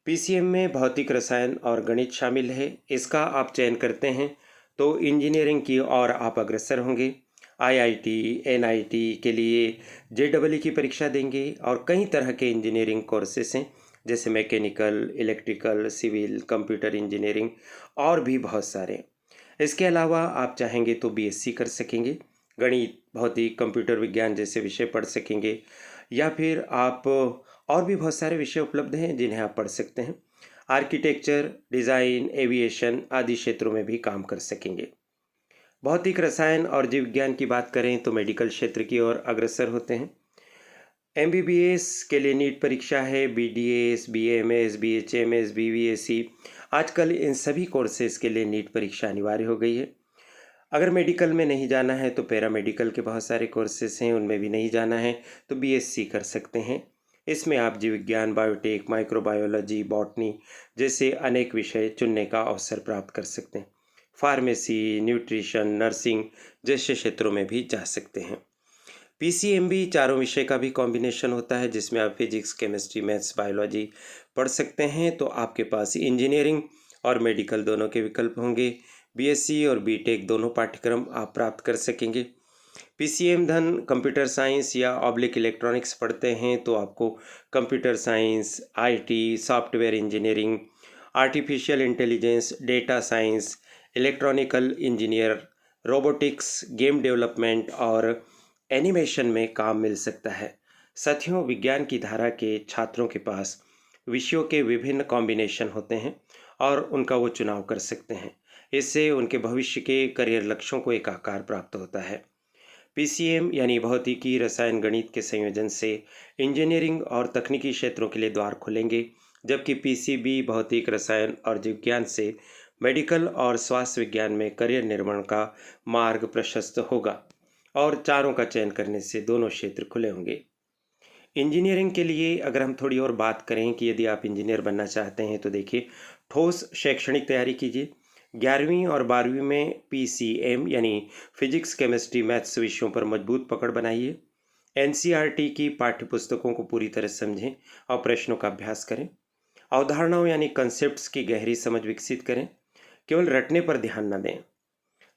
पीसीएम में भौतिक, रसायन और गणित शामिल है। इसका आप चयन करते हैं तो इंजीनियरिंग की ओर आप अग्रसर होंगे। आईआईटी, एनआईटी के लिए जेईई की परीक्षा देंगे और कई तरह के इंजीनियरिंग कोर्सेस हैं, जैसे mechanical, electrical, civil, computer engineering और भी बहुत सारे। इसके अलावा आप चाहेंगे तो बीएससी कर सकेंगे, गणित, भौतिक, कंप्यूटर विज्ञान जैसे विषय पढ़ सकेंगे, या फिर आप और भी बहुत सारे विषय उपलब्ध हैं जिन्हें आप पढ़ सकते हैं। आर्किटेक्चर, डिज़ाइन, एविएशन आदि क्षेत्रों में भी काम कर सकेंगे। भौतिक, रसायन और जीव विज्ञान की बात करें तो मेडिकल क्षेत्र की ओर अग्रसर होते हैं। एमबीबीएस के लिए नीट परीक्षा है, बीडीएस, बीएमएस, बीएचएमएस, बीवीएससी, आजकल इन सभी कोर्सेज के लिए नीट परीक्षा अनिवार्य हो गई है। अगर मेडिकल में नहीं जाना है तो पैरामेडिकल के बहुत सारे कोर्सेज हैं, उनमें भी नहीं जाना है तो बीएससी कर सकते हैं। इसमें आप जीव विज्ञान, बायोटेक, माइक्रोबायोलॉजी, बॉटनी जैसे अनेक विषय चुनने का अवसर प्राप्त कर सकते हैं। फार्मेसी, न्यूट्रिशन, नर्सिंग जैसे क्षेत्रों में भी जा सकते हैं। पीसीएमबी चारों विषय का भी कॉम्बिनेशन होता है, जिसमें आप फिजिक्स, केमिस्ट्री, मैथ्स, बायोलॉजी पढ़ सकते हैं। तो आपके पास इंजीनियरिंग और मेडिकल दोनों के विकल्प होंगे। बीएससी और बीटेक दोनों पाठ्यक्रम आप प्राप्त कर सकेंगे। पीसीएम धन कंप्यूटर साइंस या ऑब्लिक इलेक्ट्रॉनिक्स पढ़ते हैं तो आपको computer science, IT, software engineering, artificial intelligence, data science, electronical engineer, robotics, game development और एनिमेशन में काम मिल सकता है। साथियों, विज्ञान की धारा के छात्रों के पास विषयों के विभिन्न कॉम्बिनेशन होते हैं और उनका वो चुनाव कर सकते हैं। इससे उनके भविष्य के करियर लक्ष्यों को एक आकार प्राप्त होता है। पीसीएम यानी भौतिकी, रसायन, गणित के संयोजन से इंजीनियरिंग और तकनीकी क्षेत्रों के लिए द्वार खुलेंगे, जबकि पीसीबी भौतिक, रसायन और जीव विज्ञान से मेडिकल और स्वास्थ्य विज्ञान में करियर निर्माण का मार्ग प्रशस्त होगा और चारों का चयन करने से दोनों क्षेत्र खुले होंगे। इंजीनियरिंग के लिए अगर हम थोड़ी और बात करें कि यदि आप इंजीनियर बनना चाहते हैं तो देखिए, ठोस शैक्षणिक तैयारी कीजिए। 11वीं और 12वीं में पीसीएम यानी फिजिक्स, केमिस्ट्री, मैथ्स विषयों पर मजबूत पकड़ बनाइए। एनसीईआरटी की पाठ्य पुस्तकों को पूरी तरह समझें और प्रश्नों का अभ्यास करें। अवधारणाओं यानी कंसेप्ट्स की गहरी समझ विकसित करें, केवल रटने पर ध्यान न दें।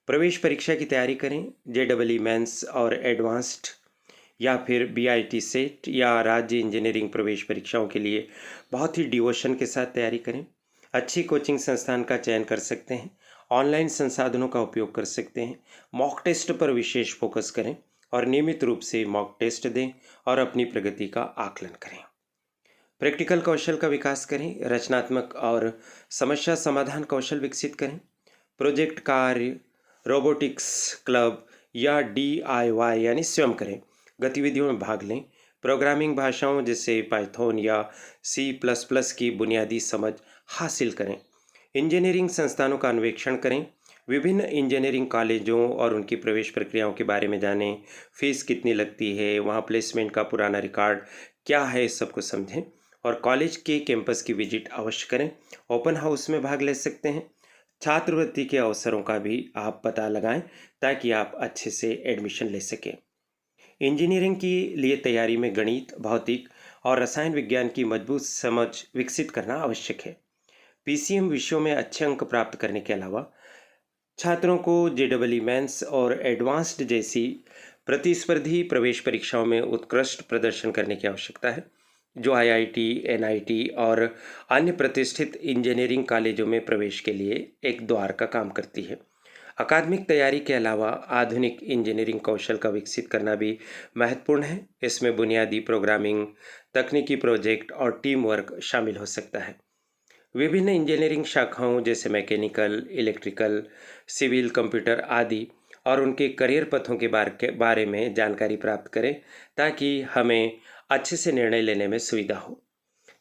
प्रवेश परीक्षा की तैयारी करें, जेईई मेंस और एडवांस्ड या फिर बीआईटी सेट या राज्य इंजीनियरिंग प्रवेश परीक्षाओं के लिए बहुत ही डिवोशन के साथ तैयारी करें। अच्छी कोचिंग संस्थान का चयन कर सकते हैं, ऑनलाइन संसाधनों का उपयोग कर सकते हैं। मॉक टेस्ट पर विशेष फोकस करें और नियमित रूप से मॉक टेस्ट दें और अपनी प्रगति का आकलन करें। प्रैक्टिकल कौशल का विकास करें, रचनात्मक और समस्या समाधान कौशल विकसित करें। प्रोजेक्ट कार्य, रोबोटिक्स क्लब या DIY यानी स्वयं करें गतिविधियों में भाग लें। प्रोग्रामिंग भाषाओं जैसे पाइथन या C++ की बुनियादी समझ हासिल करें। इंजीनियरिंग संस्थानों का अन्वेषण करें, विभिन्न इंजीनियरिंग कॉलेजों और उनकी प्रवेश प्रक्रियाओं के बारे में जानें। फीस कितनी लगती है, वहाँ प्लेसमेंट का पुराना रिकॉर्ड क्या है, इस सबको समझें। और कॉलेज के कैंपस की विजिट अवश्य करें। ओपन हाउस में भाग ले सकते हैं। छात्रवृत्ति के अवसरों का भी आप पता लगाएं ताकि आप अच्छे से एडमिशन ले सकें। इंजीनियरिंग के लिए तैयारी में गणित, भौतिक और रसायन विज्ञान की मजबूत समझ विकसित करना आवश्यक है। पीसीएम विषयों में अच्छे अंक प्राप्त करने के अलावा छात्रों को जेईई मेंस और एडवांस्ड जैसी प्रतिस्पर्धी प्रवेश परीक्षाओं में उत्कृष्ट प्रदर्शन करने की आवश्यकता है, जो आईआईटी, एनआईटी और अन्य प्रतिष्ठित इंजीनियरिंग कॉलेजों में प्रवेश के लिए एक द्वार का काम करती है। अकादमिक तैयारी के अलावा आधुनिक इंजीनियरिंग कौशल का विकसित करना भी महत्वपूर्ण है। इसमें बुनियादी प्रोग्रामिंग, तकनीकी प्रोजेक्ट और टीम वर्क शामिल हो सकता है। विभिन्न इंजीनियरिंग शाखाओं जैसे मैकेनिकल, इलेक्ट्रिकल, सिविल, कंप्यूटर आदि और उनके करियर पथों के बारे में जानकारी प्राप्त करें ताकि हमें अच्छे से निर्णय लेने में सुविधा हो।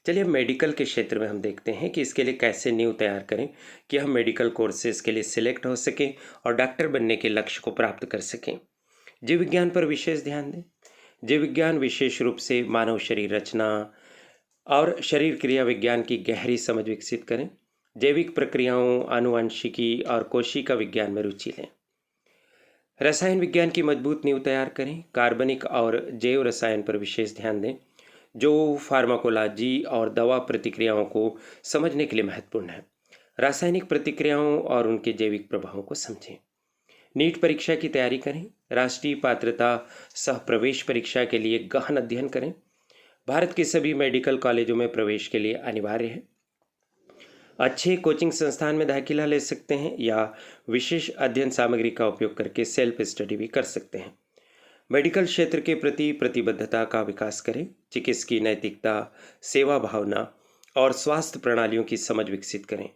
चलिए, अब मेडिकल के क्षेत्र में हम देखते हैं कि इसके लिए कैसे नींव तैयार करें कि हम मेडिकल कोर्सेज के लिए सिलेक्ट हो सकें और डॉक्टर बनने के लक्ष्य को प्राप्त कर सकें। जीव विज्ञान पर विशेष ध्यान दें। जीव विज्ञान विशेष रूप से मानव शरीर रचना और शरीर क्रिया विज्ञान की गहरी समझ विकसित करें। जैविक प्रक्रियाओं, आनुवंशिकी और कोशिका विज्ञान में रुचि लें। रसायन विज्ञान की मजबूत नींव तैयार करें। कार्बनिक और जैव रसायन पर विशेष ध्यान दें, जो फार्माकोलॉजी और दवा प्रतिक्रियाओं को समझने के लिए महत्वपूर्ण है। रासायनिक प्रतिक्रियाओं और उनके जैविक प्रभावों को समझें। नीट परीक्षा की तैयारी करें। राष्ट्रीय पात्रता सह प्रवेश परीक्षा के लिए गहन अध्ययन करें। भारत के सभी मेडिकल कॉलेजों में प्रवेश के लिए अनिवार्य है। अच्छे कोचिंग संस्थान में दाखिला ले सकते हैं या विशेष अध्ययन सामग्री का उपयोग करके सेल्फ स्टडी भी कर सकते हैं। मेडिकल क्षेत्र के प्रति प्रतिबद्धता का विकास करें। चिकित्सकीय नैतिकता, सेवा भावना और स्वास्थ्य प्रणालियों की समझ विकसित करें।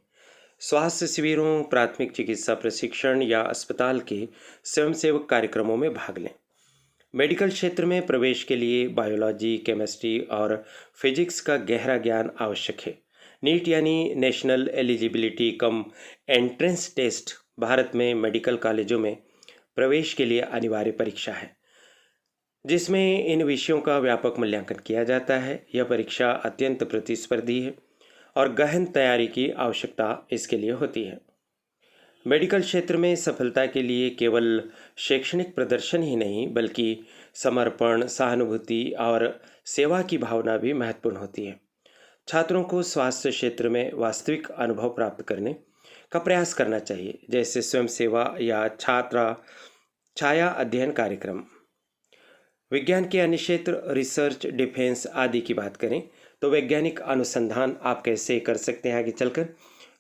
स्वास्थ्य शिविरों, प्राथमिक चिकित्सा प्रशिक्षण या अस्पताल के स्वयंसेवक कार्यक्रमों में भाग लें। मेडिकल क्षेत्र में प्रवेश के लिए बायोलॉजी, केमिस्ट्री और फिजिक्स का गहरा ज्ञान आवश्यक है। नीट यानी national eligibility cum entrance test भारत में मेडिकल कॉलेजों में प्रवेश के लिए अनिवार्य परीक्षा है, जिसमें इन विषयों का व्यापक मूल्यांकन किया जाता है। यह परीक्षा अत्यंत प्रतिस्पर्धी है और गहन तैयारी की आवश्यकता इसके लिए होती है। मेडिकल क्षेत्र में सफलता के लिए केवल शैक्षणिक प्रदर्शन ही नहीं, बल्कि समर्पण, सहानुभूति और सेवा की भावना भी महत्वपूर्ण होती है। छात्रों को स्वास्थ्य क्षेत्र में वास्तविक अनुभव प्राप्त करने का प्रयास करना चाहिए, जैसे स्वयं सेवा या छाया अध्ययन कार्यक्रम। विज्ञान के अन्य क्षेत्र, रिसर्च, डिफेंस आदि की बात करें तो वैज्ञानिक अनुसंधान आप कैसे कर सकते हैं आगे चलकर।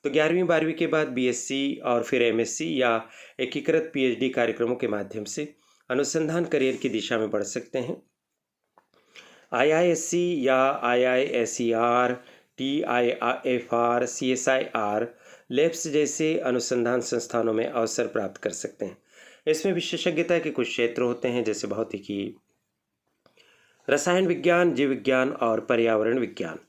तो 11वीं 12वीं के बाद बीएससी और फिर एमएससी या एकीकृत पीएचडी कार्यक्रमों के माध्यम से अनुसंधान करियर की दिशा में बढ़ सकते हैं। आईआईएससी या आईआईएसईआर, टीआईएफआर, सीएसआईआर लैब्स जैसे अनुसंधान संस्थानों में अवसर प्राप्त कर सकते हैं। इसमें विशेषज्ञता के कुछ क्षेत्र होते हैं, जैसे भौतिकी, रसायन विज्ञान, जीव विज्ञान और पर्यावरण विज्ञान।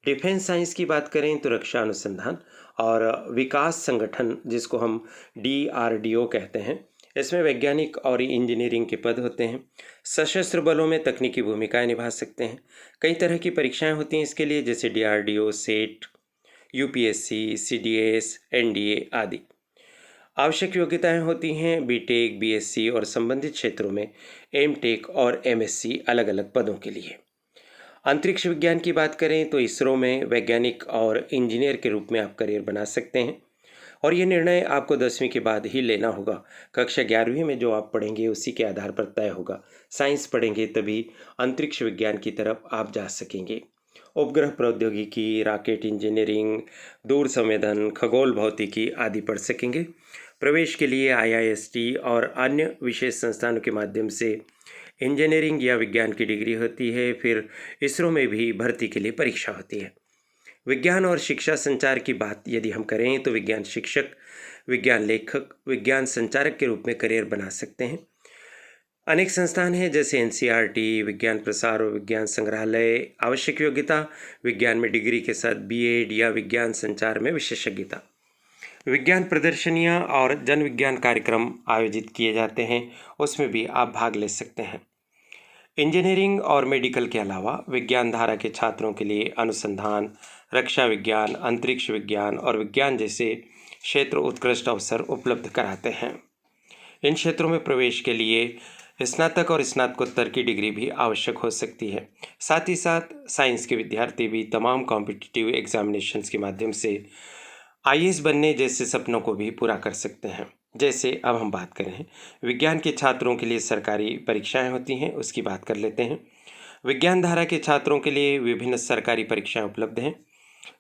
डिफेंस साइंस की बात करें तो रक्षा अनुसंधान और विकास संगठन, जिसको हम डीआरडीओ कहते हैं, इसमें वैज्ञानिक और इंजीनियरिंग के पद होते हैं। सशस्त्र बलों में तकनीकी भूमिकाएं निभा सकते हैं। कई तरह की परीक्षाएं होती हैं इसके लिए, जैसे DRDO, set, UPSC, CDS, NDA आदि। आवश्यक योग्यताएं होती हैं बीटेक, बीएससी और संबंधित क्षेत्रों में एमटेक और एमएससी अलग अलग पदों के लिए। अंतरिक्ष विज्ञान की बात करें तो इसरो में वैज्ञानिक और इंजीनियर के रूप में आप करियर बना सकते हैं, और ये निर्णय आपको 10वीं के बाद ही लेना होगा। कक्षा 11वीं में जो आप पढ़ेंगे उसी के आधार पर तय होगा। साइंस पढ़ेंगे तभी अंतरिक्ष विज्ञान की तरफ आप जा सकेंगे। उपग्रह प्रौद्योगिकी, रॉकेट इंजीनियरिंग, दूर संवेदन, खगोल भौतिकी आदि पढ़ सकेंगे। प्रवेश के लिए आईआईएसटी और अन्य विशेष संस्थानों के माध्यम से इंजीनियरिंग या विज्ञान की डिग्री होती है। फिर इसरो में भी भर्ती के लिए परीक्षा होती है। विज्ञान और शिक्षा संचार की बात यदि हम करें तो विज्ञान शिक्षक, विज्ञान लेखक, विज्ञान संचारक के रूप में करियर बना सकते हैं। अनेक संस्थान हैं जैसे एनसीईआरटी, विज्ञान प्रसार और विज्ञान संग्रहालय। आवश्यक योग्यता विज्ञान में डिग्री के साथ बीएड या विज्ञान संचार में विशेषज्ञता। विज्ञान प्रदर्शनियां और जन विज्ञान कार्यक्रम आयोजित किए जाते हैं, उसमें भी आप भाग ले सकते हैं। इंजीनियरिंग और मेडिकल के अलावा विज्ञान धारा के छात्रों के लिए अनुसंधान, रक्षा विज्ञान, अंतरिक्ष विज्ञान और विज्ञान जैसे क्षेत्र उत्कृष्ट अवसर उपलब्ध कराते हैं। इन क्षेत्रों में प्रवेश के लिए स्नातक और स्नातकोत्तर की डिग्री भी आवश्यक हो सकती है। साथ ही साथ साइंस के विद्यार्थी भी तमाम कॉम्पिटिटिव एग्जामिनेशंस के माध्यम से आईएएस बनने जैसे सपनों को भी पूरा कर सकते हैं। जैसे अब हम बात करें विज्ञान के छात्रों के लिए सरकारी परीक्षाएं होती हैं, उसकी बात कर लेते हैं। विज्ञान धारा के छात्रों के लिए विभिन्न सरकारी परीक्षाएं उपलब्ध हैं,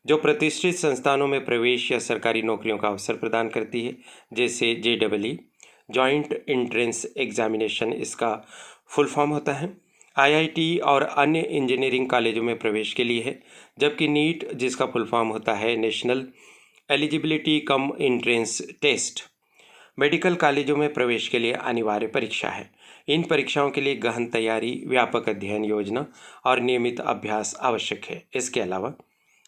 जो प्रतिष्ठित संस्थानों में प्रवेश या सरकारी नौकरियों का अवसर प्रदान करती है, जैसे JEE, जॉइंट एंट्रेंस एग्जामिनेशन इसका फुल फॉर्म होता है। आईआईटी और अन्य इंजीनियरिंग कॉलेजों में प्रवेश के लिए है, जबकि नीट जिसका फुल फॉर्म होता है national eligibility cum entrance test, medical कॉलेजों में प्रवेश के लिए अनिवार्य परीक्षा है। इन परीक्षाओं के लिए गहन तैयारी, व्यापक अध्ययन योजना और नियमित अभ्यास आवश्यक है। इसके अलावा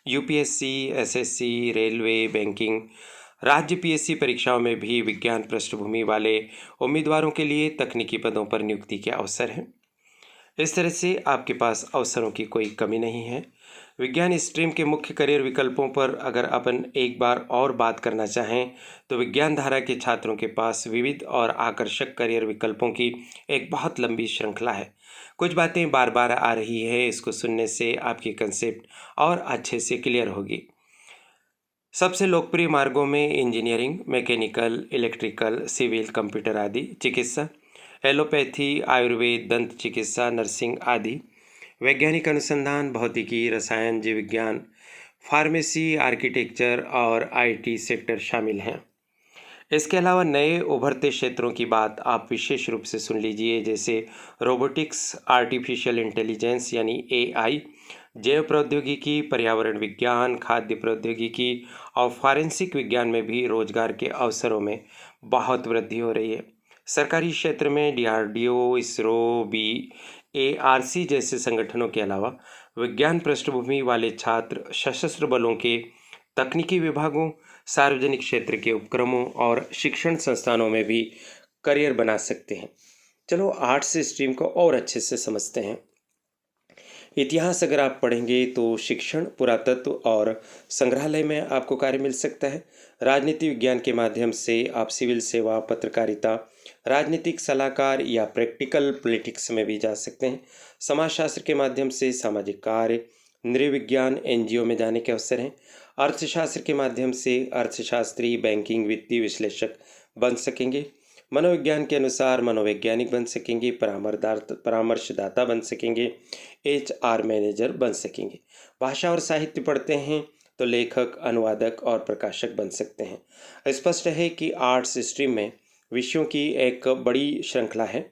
यूपीएससी, एसएससी, रेलवे, बैंकिंग, राज्य पीएससी परीक्षाओं में भी विज्ञान पृष्ठभूमि वाले उम्मीदवारों के लिए तकनीकी पदों पर नियुक्ति के अवसर हैं। इस तरह से आपके पास अवसरों की कोई कमी नहीं है। विज्ञान स्ट्रीम के मुख्य करियर विकल्पों पर अगर अपन एक बार और बात करना चाहें तो विज्ञान धारा के छात्रों के पास विविध और आकर्षक करियर विकल्पों की एक बहुत लंबी श्रृंखला है। कुछ बातें बार बार आ रही है, इसको सुनने से आपकी कंसेप्ट और अच्छे से क्लियर होगी। सबसे लोकप्रिय मार्गों में engineering, mechanical, electrical, civil, computer आदि, चिकित्सा, एलोपैथी, आयुर्वेद, दंत चिकित्सा, नर्सिंग आदि, वैज्ञानिक अनुसंधान, भौतिकी, रसायन, जीव विज्ञान, फार्मेसी, आर्किटेक्चर और आईटी सेक्टर शामिल हैं। इसके अलावा नए उभरते क्षेत्रों की बात आप विशेष रूप से सुन लीजिए, जैसे रोबोटिक्स, आर्टिफिशियल इंटेलिजेंस यानी एआई, जैव प्रौद्योगिकी, पर्यावरण विज्ञान, खाद्य प्रौद्योगिकी और फॉरेंसिक विज्ञान में भी रोजगार के अवसरों में बहुत वृद्धि हो रही है। सरकारी क्षेत्र में डीआरडीओ, इसरो, बीएआरसी जैसे संगठनों के अलावा विज्ञान पृष्ठभूमि वाले छात्र सशस्त्र बलों के तकनीकी विभागों, सार्वजनिक क्षेत्र के उपक्रमों और शिक्षण संस्थानों में भी करियर बना सकते हैं। चलो आर्ट्स स्ट्रीम को और अच्छे से समझते हैं। इतिहास अगर आप पढ़ेंगे तो शिक्षण, पुरातत्व और संग्रहालय में आपको कार्य मिल सकता है। राजनीति विज्ञान के माध्यम से आप सिविल सेवा, पत्रकारिता, राजनीतिक सलाहकार या प्रैक्टिकल पॉलिटिक्स में भी जा सकते हैं। समाजशास्त्र के माध्यम से सामाजिक कार्य, नृविज्ञान, एनजीओ में जाने के अवसर हैं। अर्थशास्त्र के माध्यम से अर्थशास्त्री, बैंकिंग, वित्तीय विश्लेषक बन सकेंगे। मनोविज्ञान के अनुसार मनोवैज्ञानिक बन सकेंगे, परामर्शदाता बन सकेंगे, एचआर मैनेजर बन सकेंगे। भाषा और साहित्य पढ़ते हैं तो लेखक, अनुवादक और प्रकाशक बन सकते हैं। स्पष्ट है कि आर्ट्स स्ट्रीम में विषयों की एक बड़ी श्रृंखला है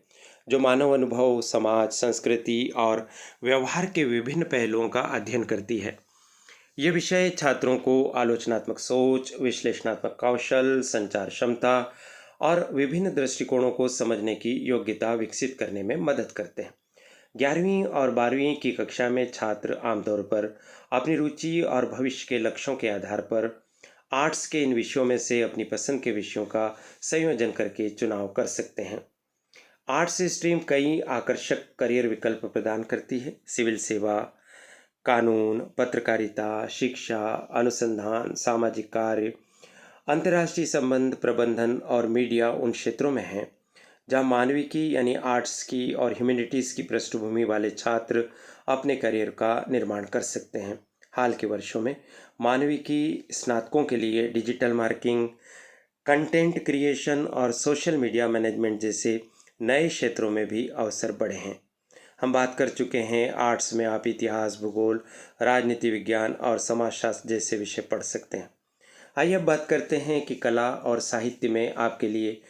जो मानव अनुभव, समाज, संस्कृति और व्यवहार के विभिन्न पहलुओं का अध्ययन करती है। ये विषय छात्रों को आलोचनात्मक सोच, विश्लेषणात्मक कौशल, संचार क्षमता और विभिन्न दृष्टिकोणों को समझने की योग्यता विकसित करने में मदद करते हैं। 11वीं और 12वीं की कक्षा में छात्र आमतौर पर अपनी रुचि और भविष्य के लक्ष्यों के आधार पर आर्ट्स के इन विषयों में से अपनी पसंद के विषयों का संयोजन करके चुनाव कर सकते हैं। आर्ट्स स्ट्रीम कई आकर्षक करियर विकल्प प्रदान करती है। सिविल सेवा, कानून, पत्रकारिता, शिक्षा, अनुसंधान, सामाजिक कार्य, अंतर्राष्ट्रीय संबंध, प्रबंधन और मीडिया उन क्षेत्रों में हैं जहां मानविकी यानी आर्ट्स की और ह्यूमैनिटीज़ की पृष्ठभूमि वाले छात्र अपने करियर का निर्माण कर सकते हैं। हाल के वर्षों में मानविकी स्नातकों के लिए डिजिटल मार्केटिंग, कंटेंट क्रिएशन और सोशल मीडिया मैनेजमेंट जैसे नए क्षेत्रों में भी अवसर बढ़े हैं। हम बात कर चुके हैं आर्ट्स में आप इतिहास, भूगोल, राजनीति विज्ञान और समाजशास्त्र जैसे विषय पढ़ सकते हैं। आइए अब बात करते हैं कि कला और साहित्य में आपके लिए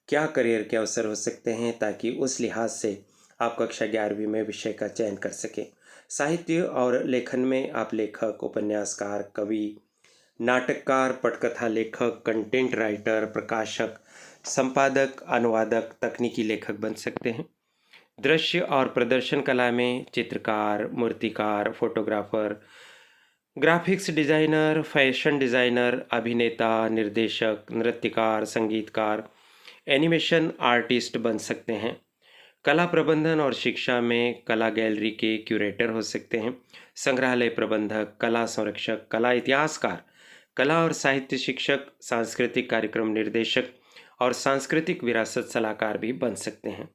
क्या करियर के अवसर हो सकते हैं, ताकि उस लिहाज से आप कक्षा 11वीं में विषय का चयन कर सकें। साहित्य और लेखन में आप लेखक, उपन्यासकार, कवि, नाटककार, पटकथा लेखक, कंटेंट राइटर, प्रकाशक, संपादक, अनुवादक, तकनीकी लेखक बन सकते हैं। दृश्य और प्रदर्शन कला में चित्रकार, मूर्तिकार, photographer, graphics designer, fashion designer, अभिनेता, निर्देशक, नृत्यकार, संगीतकार, एनिमेशन आर्टिस्ट बन सकते हैं। कला प्रबंधन और शिक्षा में कला गैलरी के क्यूरेटर हो सकते हैं। संग्रहालय प्रबंधक, कला संरक्षक, कला इतिहासकार, कला और साहित्य शिक्षक, सांस्कृतिक कार्यक्रम निर्देशक और सांस्कृतिक विरासत सलाहकार भी बन सकते हैं।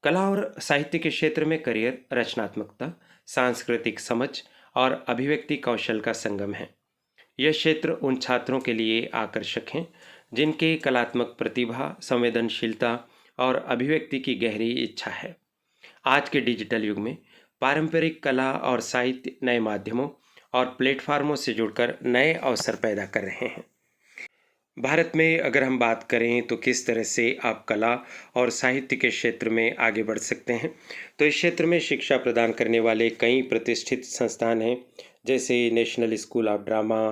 कला और साहित्य के क्षेत्र में करियर रचनात्मकता, सांस्कृतिक समझ और अभिव्यक्ति कौशल का संगम है। यह क्षेत्र उन छात्रों के लिए आकर्षक हैं जिनके कलात्मक प्रतिभा, संवेदनशीलता और अभिव्यक्ति की गहरी इच्छा है। आज के डिजिटल युग में पारंपरिक कला और साहित्य नए माध्यमों और प्लेटफार्मों से जुड़कर नए अवसर पैदा कर रहे हैं। भारत में अगर हम बात करें तो किस तरह से आप कला और साहित्य के क्षेत्र में आगे बढ़ सकते हैं, तो इस क्षेत्र में शिक्षा प्रदान करने वाले कई प्रतिष्ठित संस्थान हैं, जैसे national school of drama,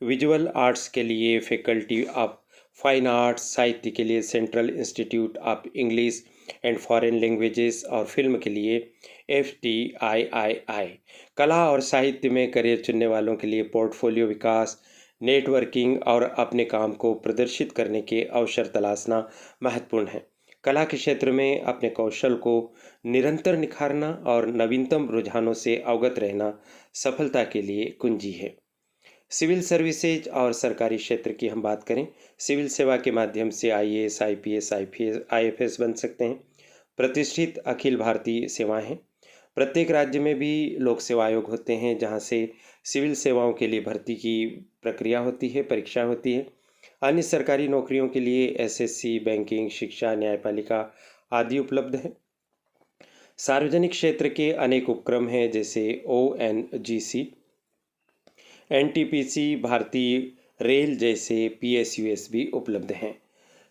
visual arts के लिए फैकल्टी ऑफ फाइन आर्ट्स, साहित्य के लिए central institute of English and foreign languages और फिल्म के लिए FTIII। कला और साहित्य में करियर चुनने वालों के लिए पोर्टफोलियो विकास, नेटवर्किंग और अपने काम को प्रदर्शित करने के अवसर तलाशना महत्वपूर्ण है। कला के क्षेत्र में अपने कौशल को निरंतर निखारना और नवीनतम रुझानों से अवगत रहना सफलता के लिए कुंजी है। सिविल सर्विसेज और सरकारी क्षेत्र की हम बात करें, सिविल सेवा के माध्यम से आईएएस, आईपीएस, आईएफएस बन सकते हैं। प्रतिष्ठित अखिल भारतीय सेवाएं हैं। प्रत्येक राज्य में भी लोक सेवा आयोग होते हैं, जहां से सिविल सेवाओं के लिए भर्ती की प्रक्रिया होती है, परीक्षा होती है। अन्य सरकारी नौकरियों के लिए एसएससी, बैंकिंग, शिक्षा, न्यायपालिका आदि उपलब्ध है। सार्वजनिक क्षेत्र के अनेक उपक्रम हैं, जैसे ओएनजीसी, एनटीपीसी, भारतीय रेल जैसे पीएसयूएस भी उपलब्ध हैं।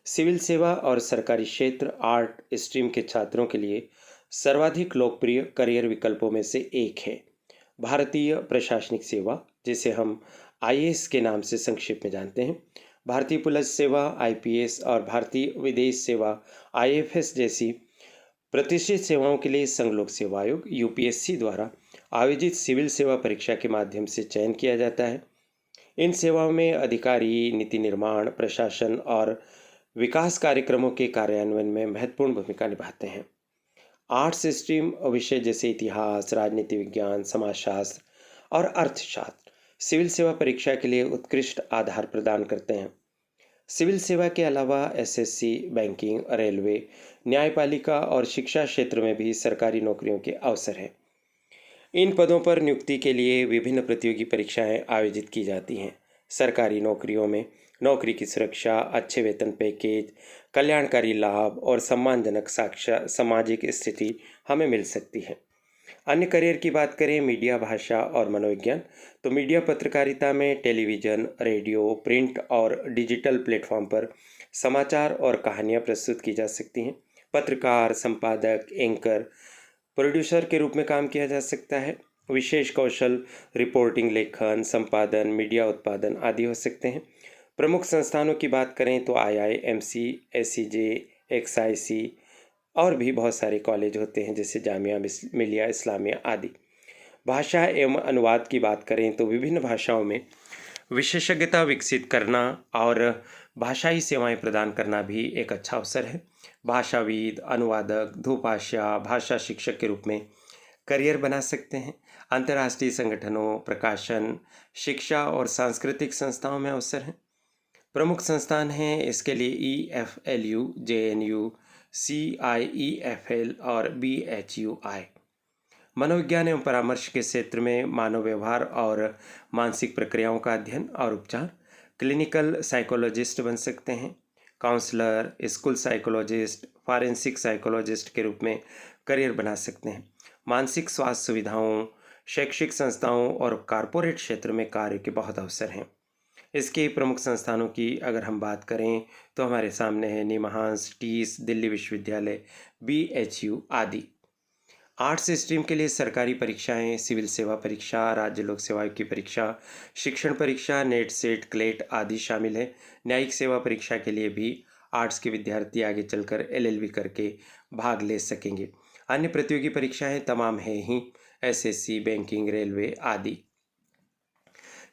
सिविल सेवा और सरकारी क्षेत्र आर्ट स्ट्रीम के छात्रों के लिए सर्वाधिक लोकप्रिय करियर विकल्पों में से एक है। भारतीय प्रशासनिक सेवा, जिसे हम आईएएस के नाम से संक्षेप में जानते हैं, भारतीय पुलिस सेवा आईपीएस और भारतीय विदेश सेवा आईएफएस जैसी प्रतिष्ठित सेवाओं के लिए संघ लोक सेवा आयोग यूपीएससी द्वारा आयोजित सिविल सेवा परीक्षा के माध्यम से चयन किया जाता है। इन सेवाओं में अधिकारी नीति निर्माण, प्रशासन और विकास कार्यक्रमों के कार्यान्वयन में महत्वपूर्ण भूमिका निभाते हैं। आर्ट्स स्ट्रीम विषय जैसे इतिहास, राजनीति विज्ञान, समाजशास्त्र और अर्थशास्त्र सिविल सेवा परीक्षा के लिए उत्कृष्ट आधार प्रदान करते हैं। सिविल सेवा के अलावा एसएससी, बैंकिंग, रेलवे, न्यायपालिका और शिक्षा क्षेत्र में भी सरकारी नौकरियों के अवसर हैं। इन पदों पर नियुक्ति के लिए विभिन्न प्रतियोगी परीक्षाएं आयोजित की जाती हैं। सरकारी नौकरियों में नौकरी की सुरक्षा, अच्छे वेतन पैकेज, कल्याणकारी लाभ और सम्मानजनक सामाजिक स्थिति हमें मिल सकती है। अन्य करियर की बात करें, मीडिया, भाषा और मनोविज्ञान, तो मीडिया पत्रकारिता में टेलीविज़न, रेडियो, प्रिंट और डिजिटल प्लेटफॉर्म पर समाचार और कहानियाँ प्रस्तुत की जा सकती हैं। पत्रकार, संपादक, एंकर, प्रोड्यूसर के रूप में काम किया जा सकता है। विशेष कौशल रिपोर्टिंग, लेखन, संपादन, मीडिया उत्पादन आदि हो सकते हैं। प्रमुख संस्थानों की बात करें तो आईआईएमसी, एससीजे, एक्सआईसी और भी बहुत सारे कॉलेज होते हैं, जैसे जामिया मिलिया इस्लामिया आदि। भाषा एवं अनुवाद की बात करें तो विभिन्न भाषाओं में विशेषज्ञता विकसित करना और भाषाई सेवाएं प्रदान करना भी एक अच्छा अवसर है। भाषाविद, अनुवादक, दुभाषा, भाषा शिक्षक के रूप में करियर बना सकते हैं। अंतर्राष्ट्रीय संगठनों, प्रकाशन, शिक्षा और सांस्कृतिक संस्थाओं में अवसर हैं। प्रमुख संस्थान हैं इसके लिए ईएफएलयू, जेएनयू, CIEFL और BHUI। मनोविज्ञान एवं परामर्श के क्षेत्र में मानव व्यवहार और मानसिक प्रक्रियाओं का अध्ययन और उपचार, क्लिनिकल साइकोलॉजिस्ट बन सकते हैं। Counsellor, school psychologist, forensic psychologist के रूप में करियर बना सकते हैं। मानसिक स्वास्थ्य सुविधाओं, शैक्षिक संस्थाओं और कॉरपोरेट क्षेत्र में कार्य के बहुत अवसर हैं। इसके प्रमुख संस्थानों की अगर हम बात करें तो हमारे सामने है निमहांस, टीस, दिल्ली विश्वविद्यालय, BHU आदि। आर्ट्स स्ट्रीम के लिए सरकारी परीक्षाएं, सिविल सेवा परीक्षा, राज्य लोक सेवा आयोग की परीक्षा, शिक्षण परीक्षा, नेट, सेट, क्लेट आदि शामिल है। न्यायिक सेवा परीक्षा के लिए भी आर्ट्स के विद्यार्थी आगे चलकर LLB करके भाग ले सकेंगे। अन्य प्रतियोगी परीक्षाएं तमाम है ही, SSC, बैंकिंग, रेलवे आदि।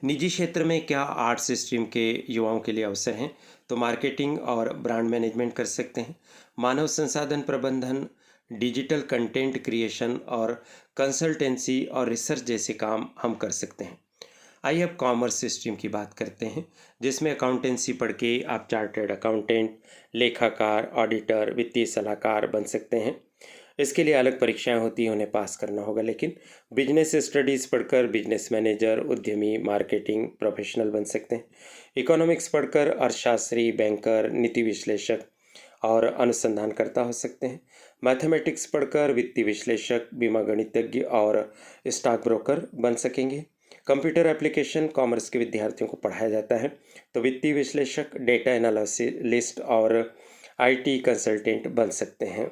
निजी क्षेत्र में क्या आर्ट्स स्ट्रीम के युवाओं के लिए अवसर हैं, तो मार्केटिंग और ब्रांड मैनेजमेंट कर सकते हैं। मानव संसाधन प्रबंधन, डिजिटल कंटेंट क्रिएशन और कंसल्टेंसी और रिसर्च जैसे काम हम कर सकते हैं। आइए अब कॉमर्स स्ट्रीम की बात करते हैं, जिसमें अकाउंटेंसी पढ़ के आप चार्टर्ड अकाउंटेंट, लेखाकार, ऑडिटर, वित्तीय सलाहकार बन सकते हैं। इसके लिए अलग परीक्षाएं होती हैं, उन्हें पास करना होगा। लेकिन बिजनेस स्टडीज़ पढ़कर बिजनेस मैनेजर, उद्यमी, मार्केटिंग प्रोफेशनल बन सकते हैं। इकोनॉमिक्स पढ़कर अर्थशास्त्री, बैंकर, नीति विश्लेषक और अनुसंधानकर्ता हो सकते हैं। मैथमेटिक्स पढ़कर वित्तीय विश्लेषक, बीमा गणितज्ञ और स्टॉक ब्रोकर बन सकेंगे। कंप्यूटर एप्लीकेशन कॉमर्स के विद्यार्थियों को पढ़ाया जाता है, तो वित्तीय विश्लेषक, डेटा एनालिस्ट और IT कंसल्टेंट बन सकते हैं।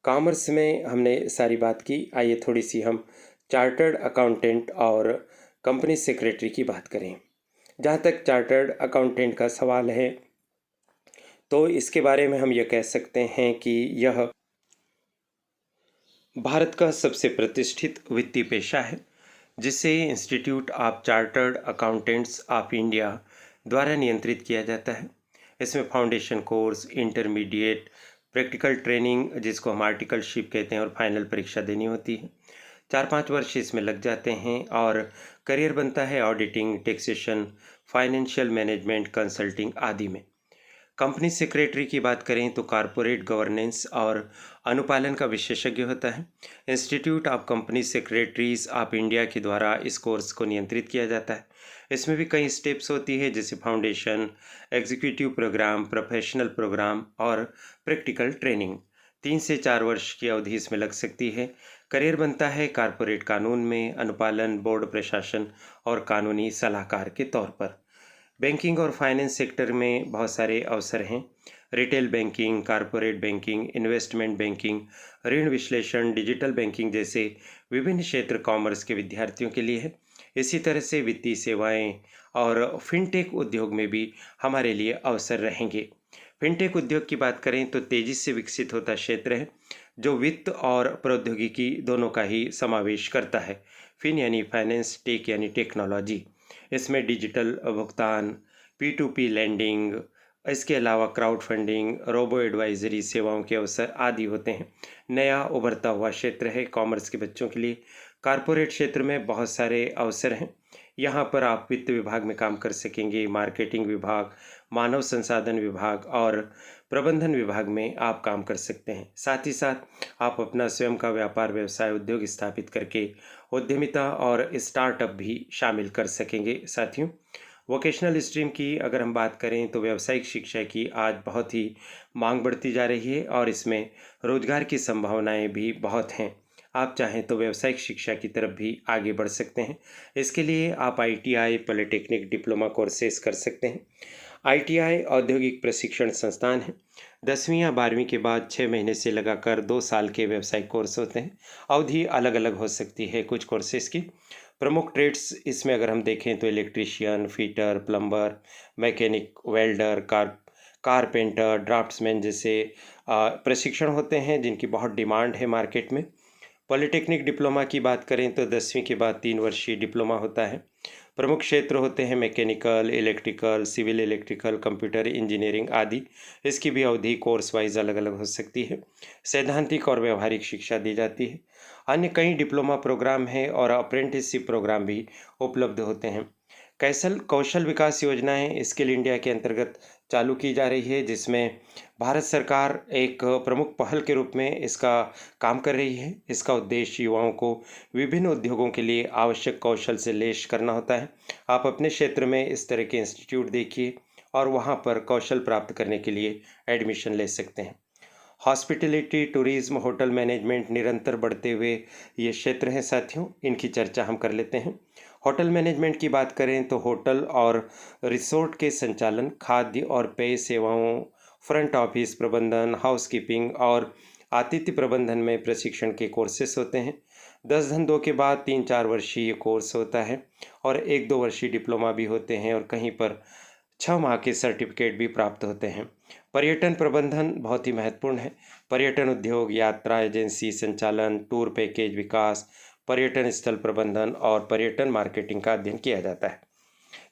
कॉमर्स में हमने सारी बात की। आइए थोड़ी सी हम चार्टर्ड अकाउंटेंट और कंपनी सेक्रेटरी की बात करें। जहाँ तक चार्टर्ड अकाउंटेंट का सवाल है, तो इसके बारे में हम यह कह सकते हैं कि यह भारत का सबसे प्रतिष्ठित वित्तीय पेशा है। जिसे institute of chartered accountants of India द्वारा नियंत्रित किया जाता है। इसमें foundation course, intermediate, practical training जिसको हम आर्टिकलशिप कहते हैं और फाइनल परीक्षा देनी होती है। 4-5 वर्ष इसमें लग जाते हैं और करियर बनता है auditing, taxation, financial management, consulting आदि में। कंपनी सेक्रेटरी की बात करें तो कॉरपोरेट गवर्नेंस और अनुपालन का विशेषज्ञ होता है। Institute of company secretaries of India के द्वारा इस कोर्स को नियंत्रित किया जाता है। इसमें भी कई स्टेप्स होती है जैसे foundation, executive programme, professional programme और प्रैक्टिकल ट्रेनिंग। 3 से 4 वर्ष की अवधि इसमें लग सकती है। करियर बनता है कॉरपोरेट कानून में, अनुपालन, बोर्ड प्रशासन और कानूनी सलाहकार के तौर पर। बैंकिंग और फाइनेंस सेक्टर में बहुत सारे अवसर हैं। Retail banking, corporate banking, investment banking, ऋण विश्लेषण, डिजिटल बैंकिंग जैसे विभिन्न क्षेत्र कॉमर्स के विद्यार्थियों के लिए है। इसी तरह से वित्तीय सेवाएं और फिनटेक उद्योग में भी हमारे लिए अवसर रहेंगे। फिनटेक उद्योग की बात करें तो तेजी से विकसित होता क्षेत्र है जो वित्त और प्रौद्योगिकी दोनों का ही समावेश करता है। फिन यानी फाइनेंस, टेक यानी टेक्नोलॉजी। इसमें डिजिटल भुगतान, P2P लैंडिंग, इसके अलावा क्राउड फंडिंग, रोबो एडवाइजरी सेवाओं के अवसर आदि होते हैं। नया उभरता हुआ क्षेत्र है कॉमर्स के बच्चों के लिए। कॉरपोरेट क्षेत्र में बहुत सारे अवसर हैं। यहाँ पर आप वित्त विभाग में काम कर सकेंगे, मार्केटिंग विभाग, मानव संसाधन विभाग और प्रबंधन विभाग में आप काम कर सकते हैं। साथ ही साथ आप अपना स्वयं का व्यापार, व्यवसाय, उद्योग स्थापित करके उद्यमिता और स्टार्टअप भी शामिल कर सकेंगे। साथियों, वोकेशनल स्ट्रीम की अगर हम बात करें तो व्यावसायिक शिक्षा की आज बहुत ही मांग बढ़ती जा रही है और इसमें रोजगार की संभावनाएं भी बहुत हैं। आप चाहें तो व्यावसायिक शिक्षा की तरफ भी आगे बढ़ सकते हैं। इसके लिए आप ITI, पॉलिटेक्निक, डिप्लोमा कोर्सेज कर सकते हैं। ITI औद्योगिक प्रशिक्षण संस्थान है। 10वीं या 12वीं के बाद 6 महीने से लगाकर 2 साल के व्यावसायिक कोर्स होते हैं। अवधि अलग अलग हो सकती है कुछ कोर्सेज की। प्रमुख ट्रेड्स इसमें अगर हम देखें तो electrician, fitter, plumber, mechanic, welder, carpenter, draughtsman जैसे प्रशिक्षण होते हैं जिनकी बहुत डिमांड है मार्केट में। पॉलिटेक्निक डिप्लोमा की बात करें तो 10वीं के बाद 3 वर्षीय डिप्लोमा होता है। प्रमुख क्षेत्र होते हैं mechanical, electrical, civil electrical, computer engineering आदि। इसकी भी अवधि कोर्स वाइज अलग अलग हो सकती है। सैद्धांतिक और व्यवहारिक शिक्षा दी जाती है। अन्य कई डिप्लोमा प्रोग्राम हैं और अप्रेंटिसशिप प्रोग्राम भी उपलब्ध होते हैं। कौशल विकास योजनाएं स्किल इंडिया के अंतर्गत चालू की जा रही है, जिसमें भारत सरकार एक प्रमुख पहल के रूप में इसका काम कर रही है। इसका उद्देश्य युवाओं को विभिन्न उद्योगों के लिए आवश्यक कौशल से लैस करना होता है। आप अपने क्षेत्र में इस तरह के इंस्टीट्यूट देखिए और वहां पर कौशल प्राप्त करने के लिए एडमिशन ले सकते हैं। हॉस्पिटैलिटी, टूरिज्म, होटल मैनेजमेंट निरंतर बढ़ते हुए ये क्षेत्र हैं साथियों, इनकी चर्चा हम कर लेते हैं। होटल मैनेजमेंट की बात करें तो होटल और रिसोर्ट के संचालन, खाद्य और पेय सेवाओं, फ्रंट ऑफिस प्रबंधन, हाउसकीपिंग और आतिथ्य प्रबंधन में प्रशिक्षण के कोर्सेस होते हैं। 10-2 के बाद 3-4 वर्षीय कोर्स होता है और 1-2 वर्षीय डिप्लोमा भी होते हैं और कहीं पर 6 माह के सर्टिफिकेट भी प्राप्त होते हैं। पर्यटन प्रबंधन बहुत ही महत्वपूर्ण है। पर्यटन उद्योग, यात्रा एजेंसी संचालन, टूर पैकेज विकास, पर्यटन स्थल प्रबंधन और पर्यटन मार्केटिंग का अध्ययन किया जाता है।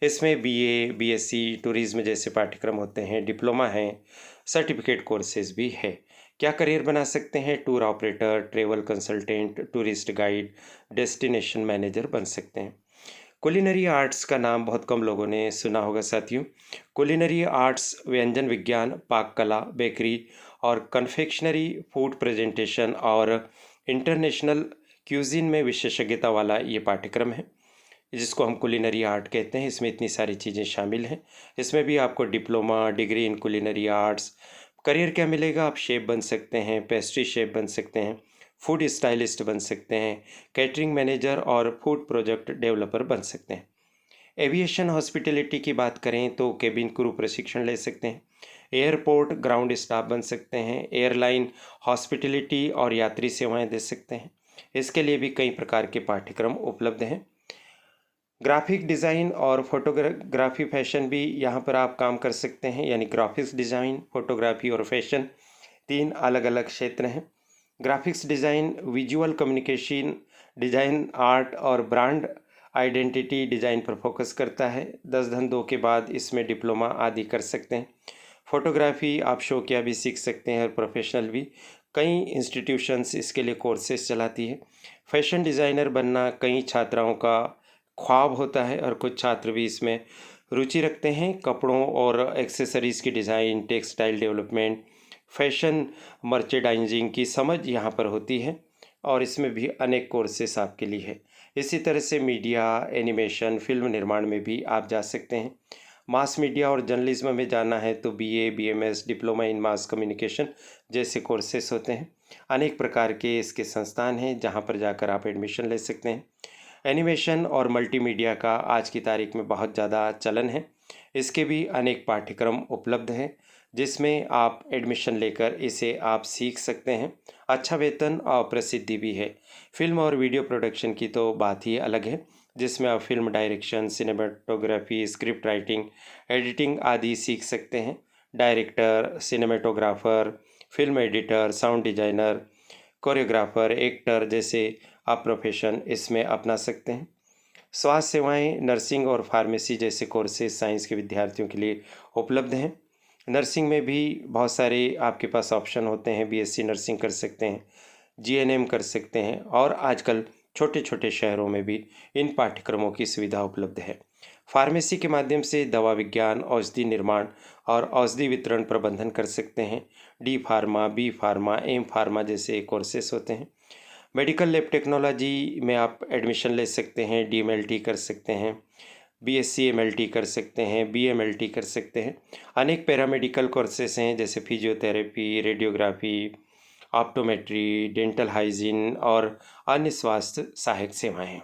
इसमें BA, BSc टूरिज्म जैसे पाठ्यक्रम होते हैं, डिप्लोमा हैं, सर्टिफिकेट कोर्सेज भी है। क्या करियर बना सकते हैं? Tour operator, travel consultant, tourist guide, destination manager बन सकते हैं। कुलिनरी आर्ट्स का नाम बहुत कम लोगों ने सुना होगा साथियों। कुलिनरी आर्ट्स व्यंजन विज्ञान, पाक कला, बेकरी और कन्फेक्शनरी, फूड प्रेजेंटेशन और इंटरनेशनल क्यूजिन में विशेषज्ञता वाला ये पाठ्यक्रम है, जिसको हम कुलिनरी आर्ट कहते हैं। इसमें इतनी सारी चीज़ें शामिल हैं। इसमें भी आपको diploma, degree in culinary arts. Career क्या मिलेगा? आप शेफ बन सकते हैं, पेस्ट्री शेफ बन सकते हैं, फूड स्टाइलिस्ट बन सकते हैं, कैटरिंग मैनेजर और फूड प्रोजेक्ट डेवलपर बन सकते हैं। एविएशन हॉस्पिटैलिटी की बात करें तो केबिन क्रू प्रशिक्षण ले सकते हैं। एयरपोर्ट ग्राउंड स्टाफ बन सकते हैं। एयरलाइन हॉस्पिटैलिटी और यात्री सेवाएं दे सकते हैं। इसके लिए भी कई प्रकार के पाठ्यक्रम उपलब्ध हैं। ग्राफिक डिज़ाइन और फोटोग्राफी फैशन भी यहाँ पर आप काम कर सकते हैं, यानी ग्राफिक्स डिज़ाइन, फोटोग्राफी और फैशन 3 अलग अलग क्षेत्र हैं। Graphics design visual communication design art और ब्रांड आइडेंटिटी डिज़ाइन पर फोकस करता है। 10-2 के बाद इसमें डिप्लोमा आदि कर सकते हैं। फोटोग्राफी आप शौकिया भी सीख सकते हैं और प्रोफेशनल भी। कई इंस्टीट्यूशंस इसके लिए कोर्सेज चलाती है। फैशन डिज़ाइनर बनना कई छात्राओं का ख्वाब होता है और कुछ छात्र भी इसमें रुचि रखते हैं। कपड़ों और एक्सेसरीज़ की design, textile development, fashion merchandising की समझ यहाँ पर होती है और इसमें भी अनेक कोर्सेस आपके लिए है। इसी तरह से मीडिया, एनिमेशन, फिल्म निर्माण में भी आप जा सकते हैं। मास मीडिया और जर्नलिज्म में जाना है तो BA, BMS, diploma in mass communication जैसे कोर्सेस होते हैं। अनेक प्रकार के इसके संस्थान हैं जहाँ पर जाकर आप एडमिशन ले सकते हैं। एनिमेशन और मल्टीमीडिया का आज की तारीख में बहुत ज़्यादा चलन है। इसके भी अनेक पाठ्यक्रम उपलब्ध हैं जिसमें आप एडमिशन लेकर इसे आप सीख सकते हैं। अच्छा वेतन और प्रसिद्धि भी है। फिल्म और वीडियो प्रोडक्शन की तो बात ही अलग है जिसमें आप film direction, cinematography, script writing, editing आदि सीख सकते हैं। Director, cinematographer, film editor, sound designer, choreographer, actor जैसे आप प्रोफेशन इसमें अपना सकते हैं। स्वास्थ्य सेवाएं, नर्सिंग और फार्मेसी जैसे कोर्सेज साइंस के विद्यार्थियों के लिए उपलब्ध हैं। नर्सिंग में भी बहुत सारे आपके पास ऑप्शन होते हैं। बीएससी नर्सिंग कर सकते हैं, जीएनएम कर सकते हैं और आजकल छोटे छोटे शहरों में भी इन पाठ्यक्रमों की सुविधा उपलब्ध है। फार्मेसी के माध्यम से दवा विज्ञान, औषधि निर्माण और औषधि वितरण प्रबंधन कर सकते हैं। D pharma, B pharma, M pharma जैसे कोर्सेस होते हैं। मेडिकल लैब टेक्नोलॉजी में आप एडमिशन ले सकते हैं। डीएमएलटी कर सकते हैं, बीएससी एमएलटी कर सकते हैं, बीएमएलटी कर सकते हैं। अनेक पैरामेडिकल कोर्सेस हैं जैसे physiotherapy, radiography, optometry, dental hygiene और अन्य स्वास्थ्य सहायक सेवाएं हैं।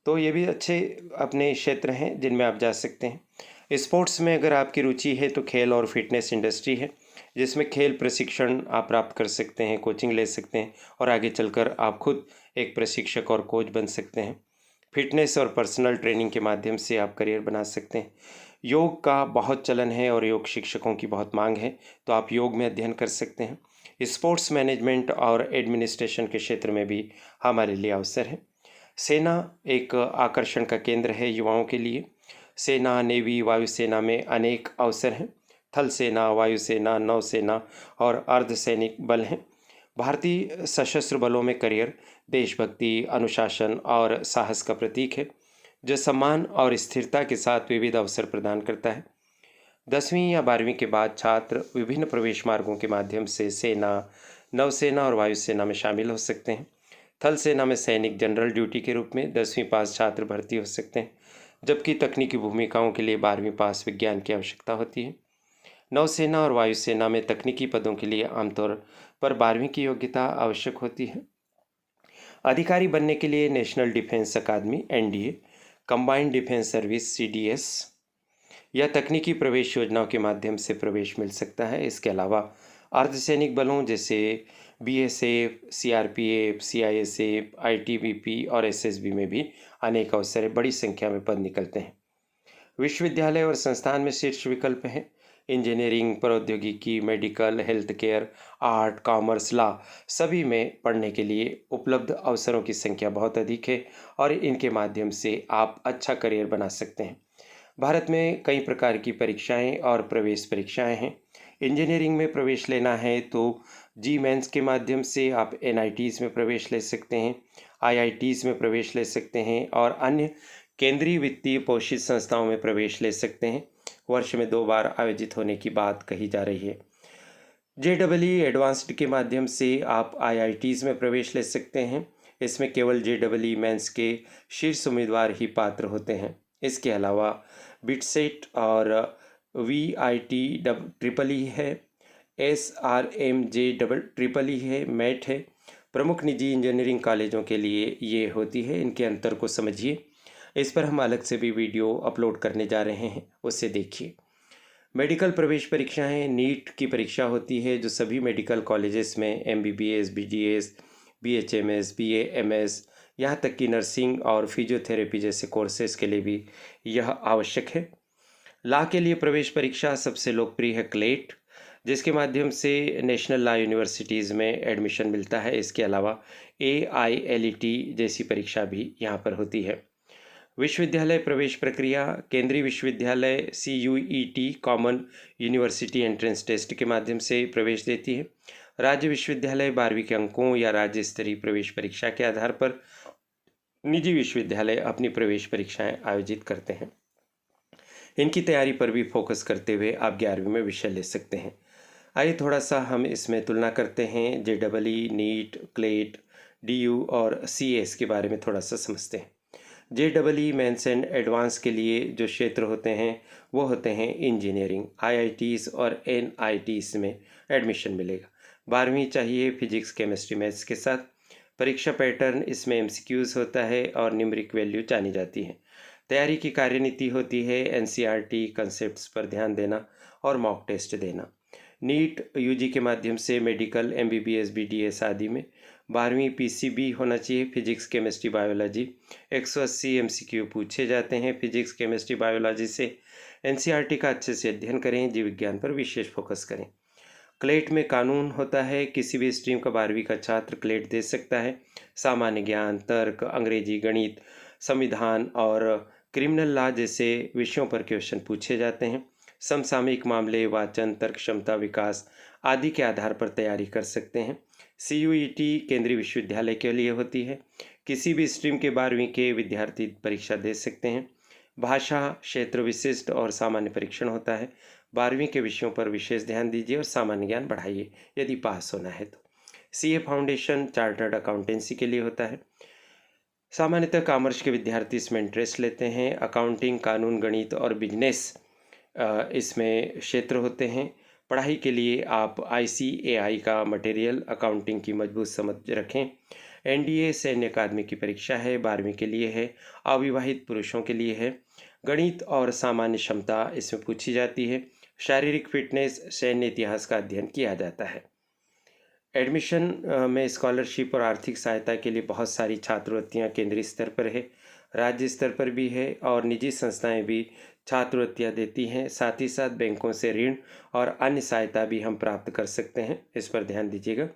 तो ये भी अच्छे अपने क्षेत्र हैं जिनमें आप जा सकते हैं। स्पोर्ट्स में अगर आपकी रुचि है तो खेल और फिटनेस इंडस्ट्री है जिसमें खेल प्रशिक्षण आप प्राप्त कर सकते हैं, कोचिंग ले सकते हैं और आगे चलकर आप खुद एक प्रशिक्षक और कोच बन सकते हैं। फिटनेस और पर्सनल ट्रेनिंग के माध्यम से आप करियर बना सकते हैं। योग का बहुत चलन है और योग शिक्षकों की बहुत मांग है तो आप योग में अध्ययन कर सकते हैं। स्पोर्ट्स मैनेजमेंट और एडमिनिस्ट्रेशन के क्षेत्र में भी हमारे लिए अवसर है। सेना एक आकर्षण का केंद्र है युवाओं के लिए। सेना, नेवी, वायुसेना में अनेक अवसर हैं। थल सेना, वायुसेना, नौसेना और अर्धसैनिक बल हैं। भारतीय सशस्त्र बलों में करियर देशभक्ति, अनुशासन और साहस का प्रतीक है जो सम्मान और स्थिरता के साथ विविध अवसर प्रदान करता है। 10वीं या 12वीं के बाद छात्र विभिन्न प्रवेश मार्गों के माध्यम से सेना, नौसेना और वायुसेना में शामिल हो सकते हैं। थल सेना में सैनिक जनरल ड्यूटी के रूप में 10वीं पास छात्र भर्ती हो सकते हैं, जबकि तकनीकी भूमिकाओं के लिए 12वीं पास विज्ञान की आवश्यकता होती है। नौसेना और वायुसेना में तकनीकी पदों के लिए आमतौर पर 12वीं की योग्यता आवश्यक होती है। अधिकारी बनने के लिए national defence academy NDA, combined defence service CDS या तकनीकी प्रवेश योजनाओं के माध्यम से प्रवेश मिल सकता है। इसके अलावा अर्धसैनिक बलों जैसे बीएसएफ, सीआरपीएफ, सीआईएसएफ, आईटीबीपी और एसएसबी में भी अनेक अवसर बड़ी संख्या में पद निकलते हैं। विश्वविद्यालय और संस्थान में शीर्ष विकल्प हैं। इंजीनियरिंग, प्रौद्योगिकी, medical, health care, art, commerce, law सभी में पढ़ने के लिए उपलब्ध अवसरों की संख्या बहुत अधिक है और इनके माध्यम से आप अच्छा करियर बना सकते हैं। भारत में कई प्रकार की परीक्षाएं और प्रवेश परीक्षाएं हैं। इंजीनियरिंग में प्रवेश लेना है तो जी मेंस के माध्यम से आप एनआईटीज़ में प्रवेश ले सकते हैं, आईआईटीज़ में प्रवेश ले सकते हैं और अन्य केंद्रीय वित्तीय पोषित संस्थाओं में प्रवेश ले सकते हैं। वर्ष में 2 बार आयोजित होने की बात कही जा रही है। जेईई एडवांस्ड के माध्यम से आप आईआईटीज़ में प्रवेश ले सकते हैं। इसमें केवल जेईई मेंस के शीर्ष उम्मीदवार ही पात्र होते हैं। इसके अलावा बिटसेट और वीआईटी ट्रिपल ई है, एसआरएमजे ट्रिपल ई है, मैट है। प्रमुख निजी इंजीनियरिंग कॉलेजों के लिए ये होती है। इनके अंतर को समझिए। इस पर हम अलग से भी वीडियो अपलोड करने जा रहे हैं, उससे देखिए। मेडिकल प्रवेश परीक्षाएं नीट की परीक्षा होती है जो सभी मेडिकल कॉलेजेस में एमबीबीएस, बीडीएस, बीएचएमएस, बीएएमएस यहाँ तक कि नर्सिंग और फिजियोथेरेपी जैसे कोर्सेज के लिए भी यह आवश्यक है। लॉ के लिए प्रवेश परीक्षा सबसे लोकप्रिय है क्लेट। जिसके माध्यम से नेशनल लॉ यूनिवर्सिटीज़ में एडमिशन मिलता है। इसके अलावा AILET जैसी परीक्षा भी यहाँ पर होती है। विश्वविद्यालय प्रवेश प्रक्रिया केंद्रीय विश्वविद्यालय CUET common university entrance test के माध्यम से प्रवेश देती है। राज्य विश्वविद्यालय 12वीं के अंकों या राज्य स्तरीय प्रवेश परीक्षा के आधार पर निजी विश्वविद्यालय अपनी प्रवेश परीक्षाएं आयोजित करते हैं। इनकी तैयारी पर भी फोकस करते हुए आप 11वीं में विषय ले सकते हैं। आइए थोड़ा सा हम इसमें तुलना करते हैं। JEE, नीट, क्लेट, DU और CS के बारे में थोड़ा सा समझते हैं। JEE मेंस एंड एडवांस के लिए जो क्षेत्र होते हैं वो होते हैं इंजीनियरिंग, IITs और NITs में एडमिशन मिलेगा। 12वीं चाहिए फिजिक्स, केमिस्ट्री, मैथ्स के साथ। परीक्षा पैटर्न इसमें MCQs होता है और न्यूमेरिक वैल्यू जानी जाती है। तैयारी की कार्यनीति होती है NCERT कंसेप्ट्स पर ध्यान देना और मॉक टेस्ट देना। नीट UG के माध्यम से मेडिकल, MBBS, BDS आदि में 12वीं PCB होना चाहिए। फिजिक्स, केमिस्ट्री, बायोलॉजी 180 MCQ पूछे जाते हैं। फिजिक्स, केमिस्ट्री, बायोलॉजी से NCERT का अच्छे से अध्ययन करें। जीव विज्ञान पर विशेष फोकस करें। क्लेट में कानून होता है। किसी भी स्ट्रीम का 12वीं का छात्र क्लेट दे सकता है। सामान्य ज्ञान, तर्क, अंग्रेजी, गणित, संविधान और क्रिमिनल लॉ जैसे विषयों पर क्वेश्चन पूछे जाते हैं। समसामयिक मामले, वाचन, तर्क क्षमता विकास आदि के आधार पर तैयारी कर सकते हैं। CUET केंद्रीय विश्वविद्यालय के लिए होती है। किसी भी स्ट्रीम के 12वीं के विद्यार्थी परीक्षा दे सकते हैं। भाषा, क्षेत्र विशिष्ट और सामान्य परीक्षण होता है। 12वीं के विषयों पर विशेष ध्यान दीजिए और सामान्य ज्ञान बढ़ाइए यदि पास होना है तो। CA फाउंडेशन चार्टर्ड अकाउंटेंसी के लिए होता है। सामान्यतः कॉमर्स के विद्यार्थी इसमें इंटरेस्ट लेते हैं। अकाउंटिंग, कानून, गणित और बिजनेस इसमें क्षेत्र होते हैं। पढ़ाई के लिए आप ICAI का मटेरियल अकाउंटिंग की मजबूत समझ रखें। NDA सैन्य अकादमी की परीक्षा है, 12वीं के लिए है, अविवाहित पुरुषों के लिए है। गणित और सामान्य क्षमता इसमें पूछी जाती है। शारीरिक फिटनेस, सैन्य इतिहास का अध्ययन किया जाता है। एडमिशन में स्कॉलरशिप और आर्थिक सहायता के लिए बहुत सारी छात्रवृत्तियाँ केंद्रीय स्तर पर है, राज्य स्तर पर भी है और निजी संस्थाएं भी छात्रवृत्तियाँ देती हैं। साथ ही साथ बैंकों से ऋण और अन्य सहायता भी हम प्राप्त कर सकते हैं, इस पर ध्यान दीजिएगा।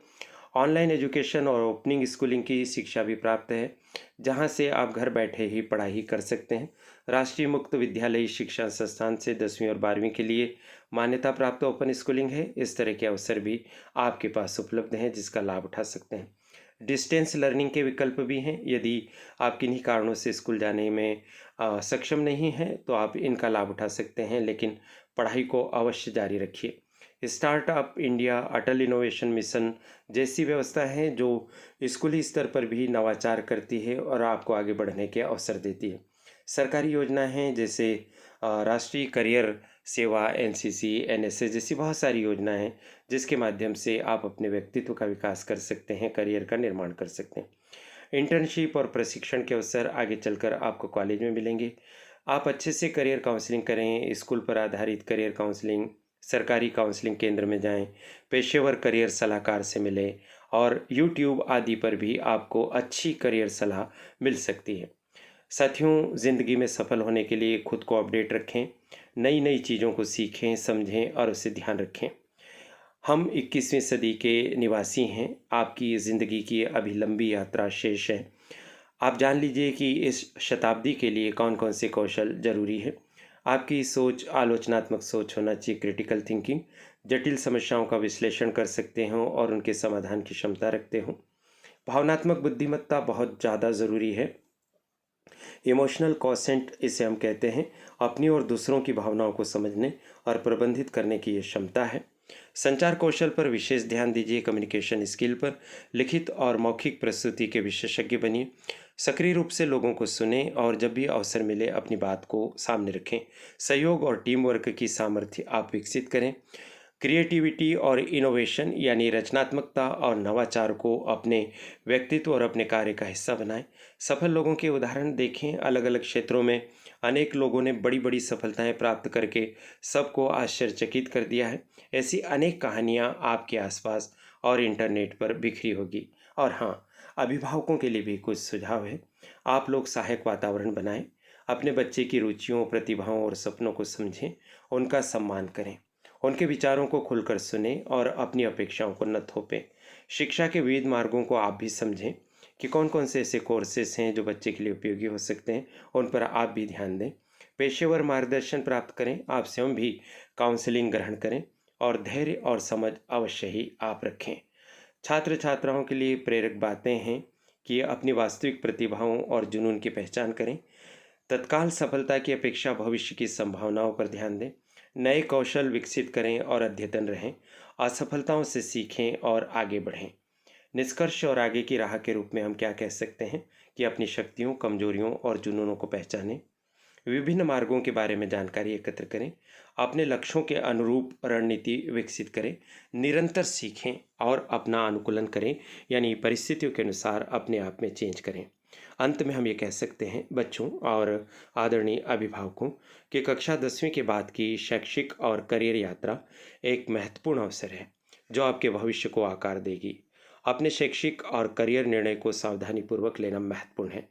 ऑनलाइन एजुकेशन और ओपनिंग स्कूलिंग की शिक्षा भी प्राप्त है, जहां से आप घर बैठे ही पढ़ाई कर सकते हैं। राष्ट्रीय मुक्त विद्यालयी शिक्षा संस्थान से 10वीं और 12वीं के लिए मान्यता प्राप्त ओपन स्कूलिंग है। इस तरह के अवसर भी आपके पास उपलब्ध हैं जिसका लाभ उठा सकते हैं। डिस्टेंस लर्निंग के विकल्प भी हैं। यदि आप किन्हीं कारणों से स्कूल जाने में सक्षम नहीं हैं तो आप इनका लाभ उठा सकते हैं, लेकिन पढ़ाई को अवश्य जारी रखिए। स्टार्टअप इंडिया, अटल इनोवेशन मिशन जैसी व्यवस्था है जो स्कूली स्तर पर भी नवाचार करती है और आपको आगे बढ़ने के अवसर देती है। सरकारी योजनाएं हैं जैसे राष्ट्रीय करियर सेवा, NCC, NSS जैसी बहुत सारी योजनाएं हैं जिसके माध्यम से आप अपने व्यक्तित्व का विकास कर सकते हैं, करियर का निर्माण कर सकते हैं। इंटर्नशिप और प्रशिक्षण के अवसर आगे चलकर आपको कॉलेज में मिलेंगे। आप अच्छे से करियर काउंसलिंग करें। स्कूल पर आधारित करियर काउंसलिंग, सरकारी काउंसलिंग केंद्र में जाएं, पेशेवर करियर सलाहकार से मिलें और YouTube आदि पर भी आपको अच्छी करियर सलाह मिल सकती है। साथियों, ज़िंदगी में सफल होने के लिए खुद को अपडेट रखें, नई नई चीज़ों को सीखें, समझें और उसे ध्यान रखें। हम 21वीं सदी के निवासी हैं। आपकी ज़िंदगी की अभी लंबी यात्रा शेष है। आप जान लीजिए कि इस शताब्दी के लिए कौन कौन से कौशल जरूरी है। आपकी सोच आलोचनात्मक सोच होना चाहिए, क्रिटिकल थिंकिंग, जटिल समस्याओं का विश्लेषण कर सकते हों और उनके समाधान की क्षमता रखते हों। भावनात्मक बुद्धिमत्ता बहुत ज़्यादा ज़रूरी है। इमोशनल क्वोशेंट इसे हम कहते हैं। अपनी और दूसरों की भावनाओं को समझने और प्रबंधित करने की ये क्षमता है। संचार कौशल पर विशेष ध्यान दीजिए, कम्युनिकेशन स्किल पर। लिखित और मौखिक प्रस्तुति के विशेषज्ञ बनिए। सक्रिय रूप से लोगों को सुने और जब भी अवसर मिले अपनी बात को सामने रखें। सहयोग और टीम वर्क की सामर्थ्य आप विकसित करें। क्रिएटिविटी और इनोवेशन यानी रचनात्मकता और नवाचार को अपने व्यक्तित्व और अपने कार्य का हिस्सा बनाएं। सफल लोगों के उदाहरण देखें। अलग अलग क्षेत्रों में अनेक लोगों ने बड़ी बड़ी सफलताएं प्राप्त करके सबको आश्चर्यचकित कर दिया है। ऐसी अनेक कहानियां आपके आसपास और इंटरनेट पर बिखरी होगी। और हाँ, अभिभावकों के लिए भी कुछ सुझाव है। आप लोग सहायक वातावरण बनाएं। अपने बच्चे की रुचियों, प्रतिभाओं और सपनों को समझें, उनका सम्मान करें, उनके विचारों को खुलकर सुने और अपनी अपेक्षाओं को न थोपें। शिक्षा के विविध मार्गों को आप भी समझें कि कौन कौन से ऐसे कोर्सेस हैं जो बच्चे के लिए उपयोगी हो सकते हैं, उन पर आप भी ध्यान दें। पेशेवर मार्गदर्शन प्राप्त करें, आप स्वयं भी काउंसलिंग ग्रहण करें और धैर्य और समझ अवश्य ही आप रखें। छात्र छात्राओं के लिए प्रेरक बातें हैं कि अपनी वास्तविक प्रतिभाओं और जुनून की पहचान करें। तत्काल सफलता की अपेक्षा भविष्य की संभावनाओं पर ध्यान दें। नए कौशल विकसित करें और अद्यतन रहें। असफलताओं से सीखें और आगे बढ़ें। निष्कर्ष और आगे की राह के रूप में हम क्या कह सकते हैं कि अपनी शक्तियों, कमजोरियों और जुनूनों को पहचानें। विभिन्न मार्गों के बारे में जानकारी एकत्र करें। अपने लक्ष्यों के अनुरूप रणनीति विकसित करें। निरंतर सीखें और अपना अनुकूलन करें, यानी परिस्थितियों के अनुसार अपने आप में चेंज करें। अंत में हम ये कह सकते हैं बच्चों और आदरणीय अभिभावकों कि कक्षा 10वीं के बाद की शैक्षिक और करियर यात्रा एक महत्वपूर्ण अवसर है जो आपके भविष्य को आकार देगी। अपने शैक्षिक और करियर निर्णय को सावधानीपूर्वक लेना महत्वपूर्ण है,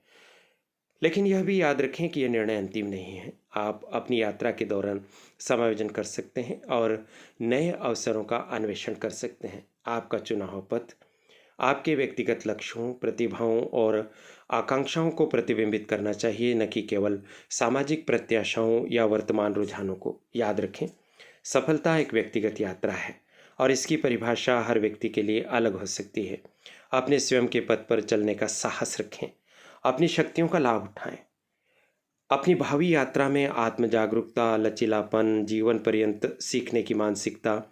लेकिन यह भी याद रखें कि यह निर्णय अंतिम नहीं है। आप अपनी यात्रा के दौरान समायोजन कर सकते हैं और नए अवसरों का अन्वेषण कर सकते हैं। आपका चुनाव पथ आपके व्यक्तिगत लक्ष्यों, प्रतिभाओं और आकांक्षाओं को प्रतिबिंबित करना चाहिए, न कि केवल सामाजिक प्रत्याशाओं या वर्तमान रुझानों को। याद रखें, सफलता एक व्यक्तिगत यात्रा है और इसकी परिभाषा हर व्यक्ति के लिए अलग हो सकती है। अपने स्वयं के पथ पर चलने का साहस रखें, अपनी शक्तियों का लाभ उठाएं। अपनी भावी यात्रा में आत्म जागरूकता, लचीलापन, जीवन पर्यंत सीखने की मानसिकता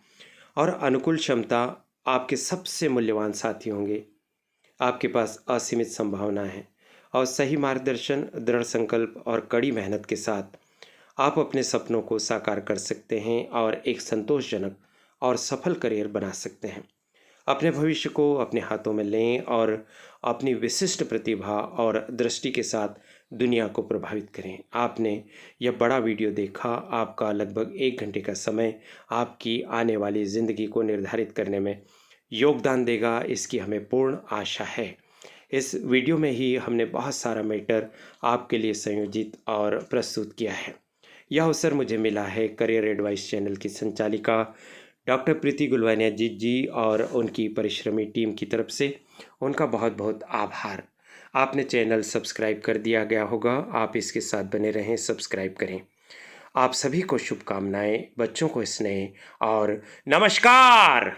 और अनुकूल क्षमता आपके सबसे मूल्यवान साथी होंगे। आपके पास असीमित संभावना है और सही मार्गदर्शन, दृढ़ संकल्प और कड़ी मेहनत के साथ आप अपने सपनों को साकार कर सकते हैं और एक संतोषजनक और सफल करियर बना सकते हैं। अपने भविष्य को अपने हाथों में लें और अपनी विशिष्ट प्रतिभा और दृष्टि के साथ दुनिया को प्रभावित करें। आपने यह बड़ा वीडियो देखा। आपका लगभग 1 घंटे का समय आपकी आने वाली ज़िंदगी को निर्धारित करने में योगदान देगा, इसकी हमें पूर्ण आशा है। इस वीडियो में ही हमने बहुत सारा मैटर आपके लिए संयोजित और प्रस्तुत किया है। यह अवसर मुझे मिला है करियर एडवाइस चैनल की संचालिका डॉक्टर प्रीति गुलवानिया जी और उनकी परिश्रमी टीम की तरफ से उनका बहुत बहुत आभार। आपने चैनल सब्सक्राइब कर दिया गया होगा, आप इसके साथ बने रहें, सब्सक्राइब करें। आप सभी को शुभकामनाएं, बच्चों को स्नेह और नमस्कार।